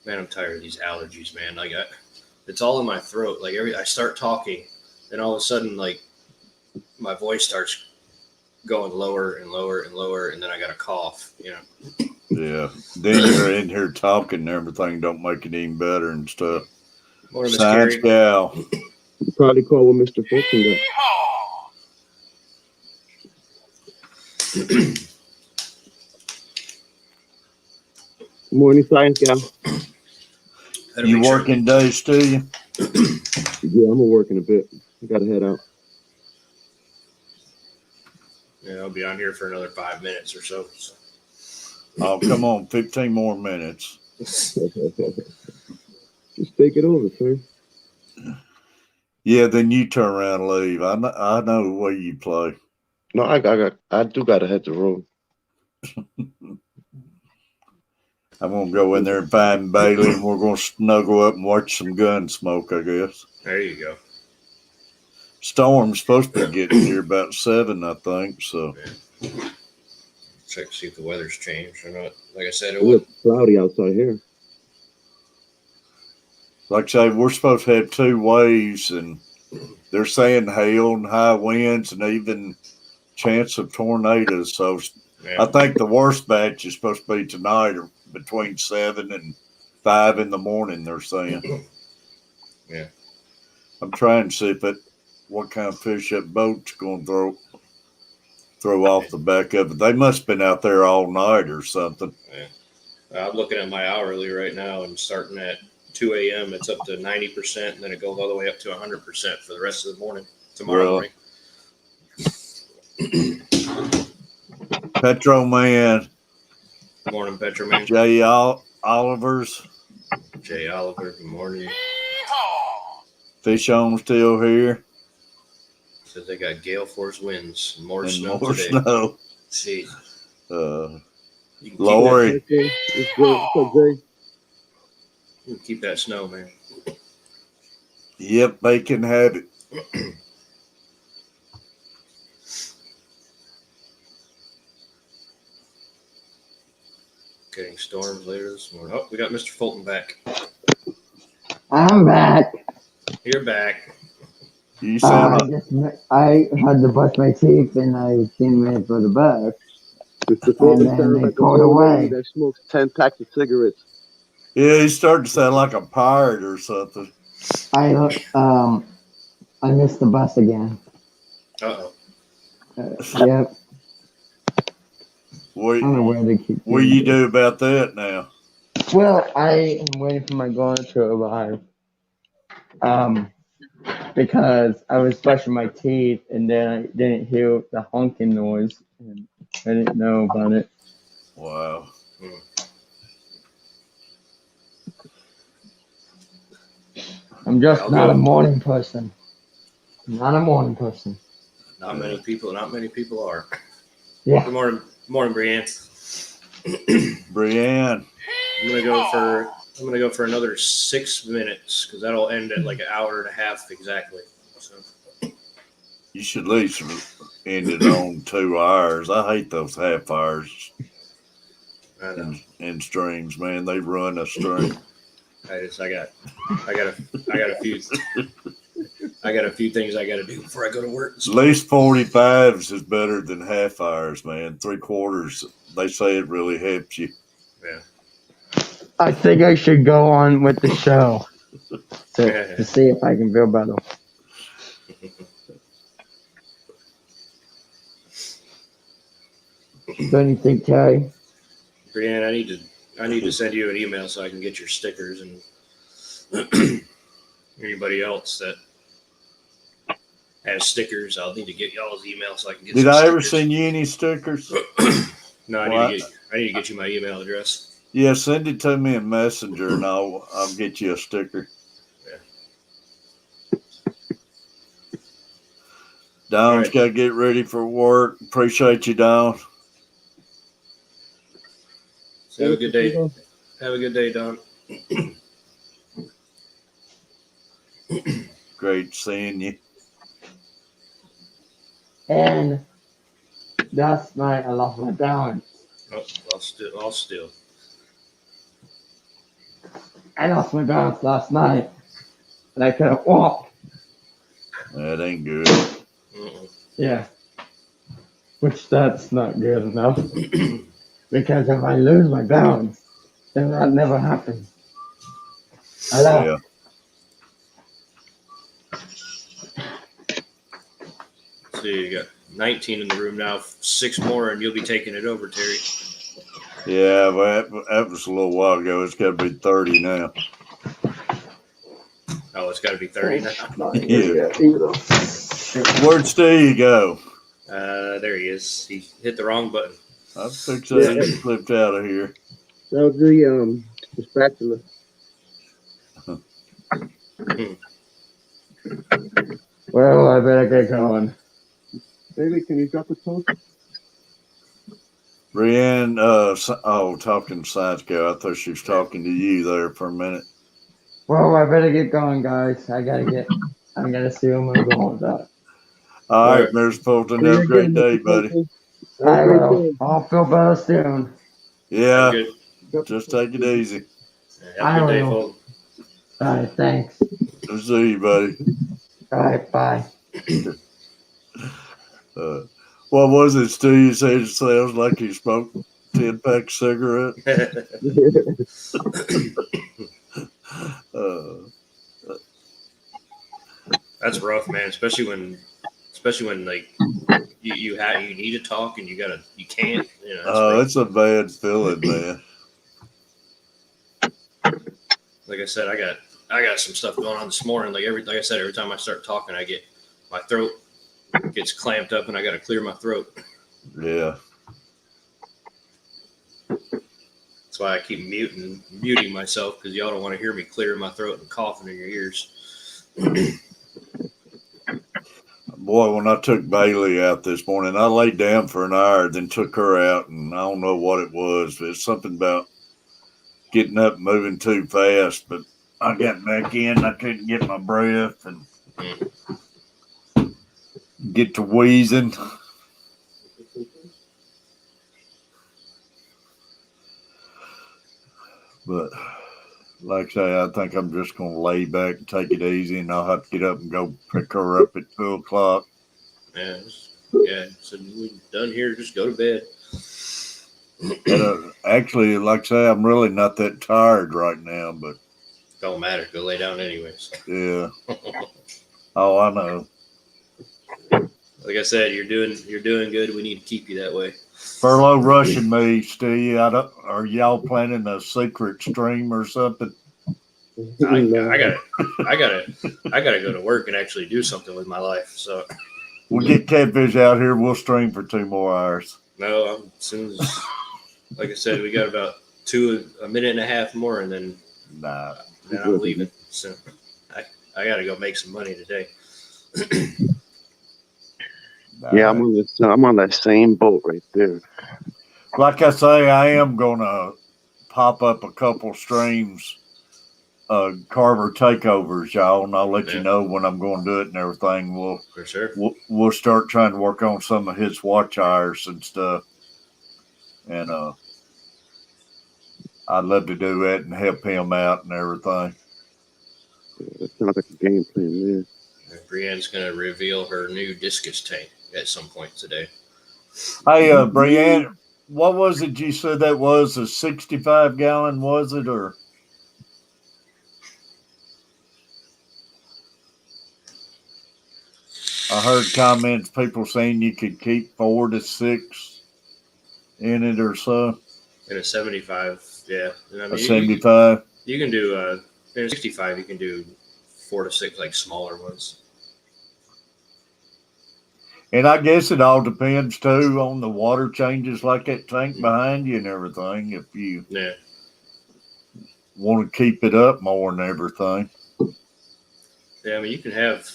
Speaker 1: Man, I'm tired of these allergies, man. Like it's all in my throat. Like I start talking, then all of a sudden, like my voice starts going lower and lower and lower, and then I got a cough. You know.
Speaker 2: yeah, then you're in here talking and everything don't make it any better and stuff.
Speaker 1: Morning, Miss
Speaker 2: Science
Speaker 1: Carrie.
Speaker 2: gal.
Speaker 3: You probably call with Mr. Fulton. Morning, science gal.
Speaker 2: You working days too? You?
Speaker 3: Yeah, I'm gonna work in a bit. I gotta head out.
Speaker 1: Yeah, I'll be on here for another 5 minutes or so.
Speaker 2: Oh, come on, 15 more minutes.
Speaker 3: Just take it over, sir.
Speaker 2: Yeah, then you turn around and leave. I know the way you play.
Speaker 3: No, I do gotta head the road.
Speaker 2: I'm gonna go in there and find Bailey, and we're gonna snuggle up and watch some gun smoke, I guess.
Speaker 1: There you go.
Speaker 2: Storm's supposed to be getting here about 7, I think. So
Speaker 1: Check to see if the weather's changed or not. Like I said,
Speaker 3: It looks cloudy outside here.
Speaker 2: like I say, we're supposed to have 2 waves, and they're saying hail and high winds and even chance of tornadoes. So
Speaker 1: yeah.
Speaker 2: I think the worst batch is supposed to be tonight, or between 7 and 5 in the morning. They're saying.
Speaker 1: Yeah.
Speaker 2: I'm trying to see what kind of fish that boat's going to throw off the back of it. They must have been out there all night or something.
Speaker 1: Yeah. I'm looking at my hourly right now, and starting at 2 a.m. it's up to 90%, and then it goes all the way up to 100% for the rest of the morning tomorrow morning.
Speaker 2: Petro Man.
Speaker 1: Morning, Petro Man.
Speaker 2: Jay Oliver's.
Speaker 1: Jay Oliver, good morning.
Speaker 2: Fish on still here.
Speaker 1: Says they got gale force winds and more
Speaker 2: And
Speaker 1: snow
Speaker 2: more
Speaker 1: today.
Speaker 2: snow.
Speaker 1: See.
Speaker 2: Lori.
Speaker 3: What's up, Jay?
Speaker 1: You can keep that snow, man.
Speaker 2: Yep, they can have it.
Speaker 1: Getting storms later this morning. Oh, we got Mr. Fulton back.
Speaker 5: I'm back.
Speaker 1: You're back.
Speaker 2: You sound
Speaker 5: I had to brush my teeth and I came in for the bus.
Speaker 3: Mr. Fulton
Speaker 5: then
Speaker 3: sounds
Speaker 5: they
Speaker 3: like a
Speaker 5: pulled
Speaker 3: old
Speaker 5: away.
Speaker 3: lady that smokes 10 packs of cigarettes.
Speaker 2: Yeah, he's starting to sound like a pirate or something.
Speaker 5: I missed the bus again.
Speaker 1: Uh-oh.
Speaker 5: Yep.
Speaker 2: What
Speaker 5: I don't know where they keep.
Speaker 2: do you do about that now?
Speaker 5: Well, I am waiting for my garden to arrive. Because I was brushing my teeth and then I didn't hear the honking noise and I didn't know about it.
Speaker 2: Wow.
Speaker 5: I'm just
Speaker 1: I'll
Speaker 5: not
Speaker 1: go.
Speaker 5: a morning person. Not a morning person.
Speaker 1: Not many people are.
Speaker 5: Yeah.
Speaker 1: Good morning, Brianne.
Speaker 2: Brianne.
Speaker 1: I'm gonna go for another 6 minutes because that'll end at like an hour and a half exactly. So.
Speaker 2: You should at least end it on 2 hours. I hate those half hours in streams, man. They run a stream.
Speaker 1: I got a few things I got to do before I go to work.
Speaker 2: At least 45s is better than half hours, man. 3/4, they say it really helps you.
Speaker 1: Yeah.
Speaker 5: I think I should go on with the show to see if I can feel better. Don't you think, Terry?
Speaker 1: Brianne, I need to send you an email so I can get your stickers and anybody else that has stickers. I'll need to get y'all's email so I can get.
Speaker 2: Did
Speaker 1: some
Speaker 2: I ever
Speaker 1: stickers.
Speaker 2: send you any stickers?
Speaker 1: No, I need to get you my email address.
Speaker 2: Yeah, send it to me in Messenger, and I'll get you a sticker.
Speaker 1: Yeah.
Speaker 2: Don's
Speaker 1: right.
Speaker 2: got to get ready for work. Appreciate you, Don.
Speaker 1: So have a good day. Have a good day, Don.
Speaker 2: Great seeing you.
Speaker 5: And last night I lost my balance.
Speaker 1: Oh, I'll still.
Speaker 5: I lost my balance last night, and I couldn't walk.
Speaker 2: That ain't good.
Speaker 1: Uh-uh.
Speaker 5: Yeah, which that's not good enough. Because if I lose my balance, then that never happens. I know.
Speaker 2: Yeah.
Speaker 1: See, you got 19 in the room now. 6 more, and you'll be taking it over, Terry.
Speaker 2: Yeah, well, that was a little while ago. It's got to be 30 now.
Speaker 1: Oh, it's got to be 30 now.
Speaker 2: Yeah. Where'd Steve go?
Speaker 1: There he is. He hit the wrong button.
Speaker 2: I fixed that and flipped out of here.
Speaker 3: That was the spatula.
Speaker 5: Well, I better get going.
Speaker 3: Baby, can you drop the phone?
Speaker 2: Brienne, talking to Science Girl. I thought she was talking to you there for a minute.
Speaker 5: Well, I better get going, guys. I gotta see where I'm going with that.
Speaker 2: All right,
Speaker 1: Right.
Speaker 2: Mr. Fulton. Have a great day, buddy.
Speaker 5: I will. I'll feel better soon.
Speaker 2: Yeah,
Speaker 1: Good.
Speaker 2: just take it easy.
Speaker 1: Have a good day,
Speaker 5: will.
Speaker 1: folks.
Speaker 5: All right, thanks.
Speaker 2: Good to see you, buddy.
Speaker 5: All right, bye.
Speaker 2: What was it, Steve? You said it sounds like you smoked 10-pack cigarette.
Speaker 1: That's rough, man. Especially when like you need to talk and you can't. You know.
Speaker 2: Oh, it's a bad feeling, man.
Speaker 1: Like I said, I got some stuff going on this morning. Like I said, every time I start talking, my throat gets clamped up and I got to clear my throat.
Speaker 2: Yeah.
Speaker 1: That's why I keep muting myself, because y'all don't want to hear me clearing my throat and coughing in your ears.
Speaker 2: Boy, when I took Bailey out this morning, I laid down for an hour, then took her out, and I don't know what it was. But it's something about getting up and moving too fast. But I got back in, I couldn't get my breath and get to wheezing. But like I say, I think I'm just going to lay back and take it easy, and I'll have to get up and go pick her up at 2 o'clock.
Speaker 1: Yeah. So we're done here. Just go to bed.
Speaker 2: But, actually, like I say, I'm really not that tired right now, but
Speaker 1: Don't matter. Go lay down anyways.
Speaker 2: yeah. Oh, I know.
Speaker 1: Like I said, you're doing good. We need to keep you that way.
Speaker 2: Furlough rushing me, Steve. Are y'all planning a secret stream or something?
Speaker 1: I gotta go to work and actually do something with my life. So
Speaker 2: We'll get Catfish out here. We'll stream for 2 more hours.
Speaker 1: no, as soon as, like I said, we got about a minute and a half more, and then
Speaker 2: Nah.
Speaker 1: I'm leaving. So I gotta go make some money today.
Speaker 3: Yeah, I'm on that same boat right there.
Speaker 2: Like I say, I am gonna pop up a couple streams, Carver takeovers, y'all, and I'll let you know when I'm going to do it and everything.
Speaker 1: For sure.
Speaker 2: We'll start trying to work on some of his watch hours and stuff, and I'd love to do that and help him out and everything.
Speaker 3: Yeah, that sounds like a game plan there.
Speaker 1: Brienne's gonna reveal her new discus tank at some point today.
Speaker 2: Hey, Brienne, what was it you said that was? A 65-gallon, was it, or? I heard comments, people saying you could keep 4 to 6 in it or so.
Speaker 1: In a 75, yeah. And I mean,
Speaker 2: A 75.
Speaker 1: You can do in a 65. You can do 4 to 6, like smaller ones.
Speaker 2: And I guess it all depends too on the water changes, like that tank behind you and everything. If you want to keep it up more and everything.
Speaker 1: Yeah, I mean, you can have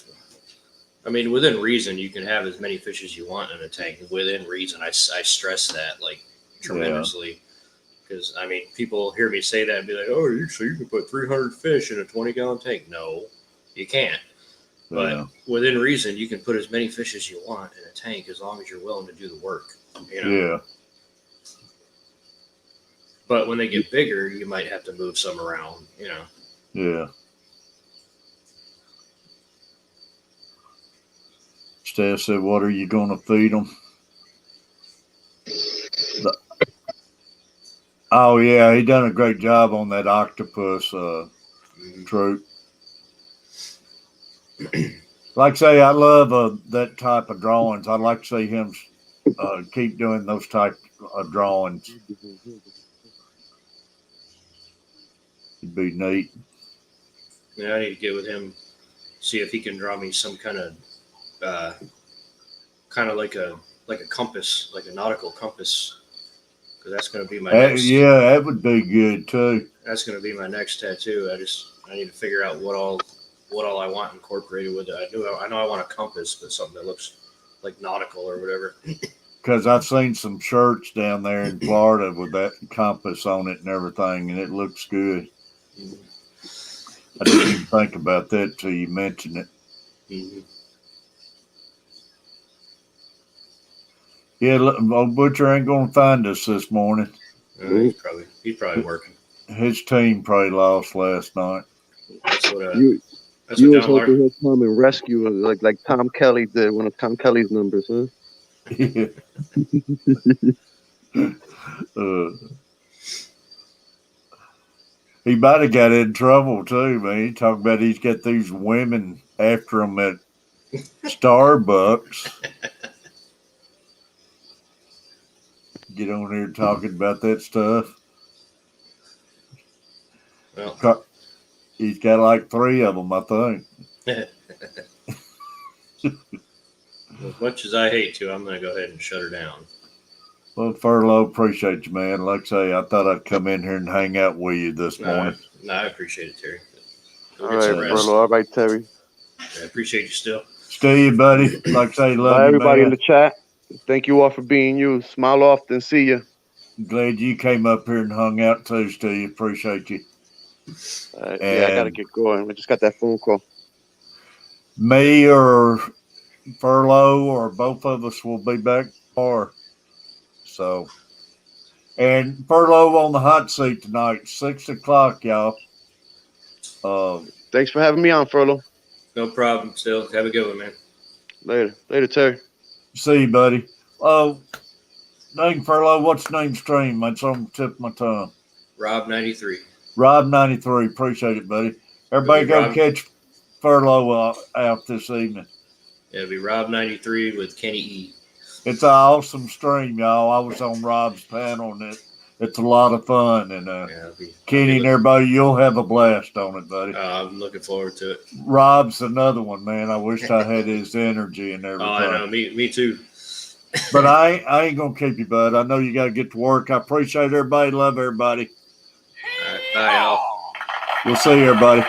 Speaker 1: I mean, within reason, you can have as many fish as you want in a tank. Within reason, I stress that like tremendously. Because I mean, people hear me say that and be like, "Oh, so you can put 300 fish in a 20-gallon tank?" No, you can't. But
Speaker 2: Yeah.
Speaker 1: within reason, you can put as many fish as you want in a tank as long as you're willing to do the work. You know.
Speaker 2: Yeah.
Speaker 1: But when they get bigger, you might have to move some around. You know.
Speaker 2: Yeah. Steph said, "What are you going to feed them?" Oh yeah, he done a great job on that octopus troop. Like I say, I love that type of drawings. I'd like to see him keep doing those type of drawings. It'd be neat.
Speaker 1: Yeah, I need to get with him, see if he can draw me some kind of like a compass, like a nautical compass, because that's going to be my next.
Speaker 2: Yeah, that would be good too.
Speaker 1: That's going to be my next tattoo. I need to figure out what all I want incorporated with it. I know I want a compass, but something that looks like nautical or whatever.
Speaker 2: Because I've seen some shirts down there in Florida with that compass on it and everything, and it looks good.
Speaker 1: Mm-hmm.
Speaker 2: I didn't even think about that till you mentioned it.
Speaker 1: Mm-hmm.
Speaker 2: Yeah, look, old Butcher ain't gonna find us this morning.
Speaker 1: He's probably working.
Speaker 2: His team probably lost last night.
Speaker 1: That's what
Speaker 3: You
Speaker 1: that's what
Speaker 3: was
Speaker 1: John
Speaker 3: hoping
Speaker 1: Larson.
Speaker 3: he'll come and rescue us, like Tom Kelly did, one of Tom Kelly's numbers, huh?
Speaker 2: Yeah. He might have got in trouble too, man. He talking about he's got these women after him at Starbucks. Get on here talking about that stuff.
Speaker 1: Well,
Speaker 2: He's got like 3 of them, I think.
Speaker 1: as much as I hate to, I'm going to go ahead and shut her down.
Speaker 2: Well, Furlow, appreciate you, man. Like I say, I thought I'd come in here and hang out with you this morning.
Speaker 1: No, I appreciate it, Terry. Go
Speaker 3: All
Speaker 1: get
Speaker 3: right,
Speaker 1: some rest.
Speaker 3: Furlow. All right, Terry.
Speaker 1: I appreciate you still.
Speaker 2: Steve, buddy. Like I say, love
Speaker 3: Bye,
Speaker 2: you,
Speaker 3: everybody
Speaker 2: man.
Speaker 3: in the chat. Thank you all for being you. Smile often. See you.
Speaker 2: Glad you came up here and hung out too, Steve. Appreciate you.
Speaker 3: Yeah, I got to get going. I just got that phone call.
Speaker 2: Me or Furlow or both of us will be back tomorrow. So, and Furlow on the hot seat tonight, 6 o'clock, y'all.
Speaker 3: Thanks for having me on, Furlow.
Speaker 1: No problem. Still, have a good one, man.
Speaker 3: Later, Terry.
Speaker 2: See you, buddy. Name Furlow. What's the name stream? That's on the tip of my tongue.
Speaker 1: Rob93.
Speaker 2: Rob93. Appreciate it, buddy. Everybody go catch Furlow out this evening.
Speaker 1: It'll be Rob93 with Kenny E.
Speaker 2: It's an awesome stream, y'all. I was on Rob's panel, and it's a lot of fun. And Kenny and everybody, you'll have a blast on it, buddy.
Speaker 1: I'm looking forward to it.
Speaker 2: Rob's another one, man. I wish I had his energy and everything.
Speaker 1: Oh, I know. Me too.
Speaker 2: But I ain't going to keep you, bud. I know you got to get to work. I appreciate everybody. Love everybody.
Speaker 1: All right, bye, y'all.
Speaker 2: We'll see you, everybody.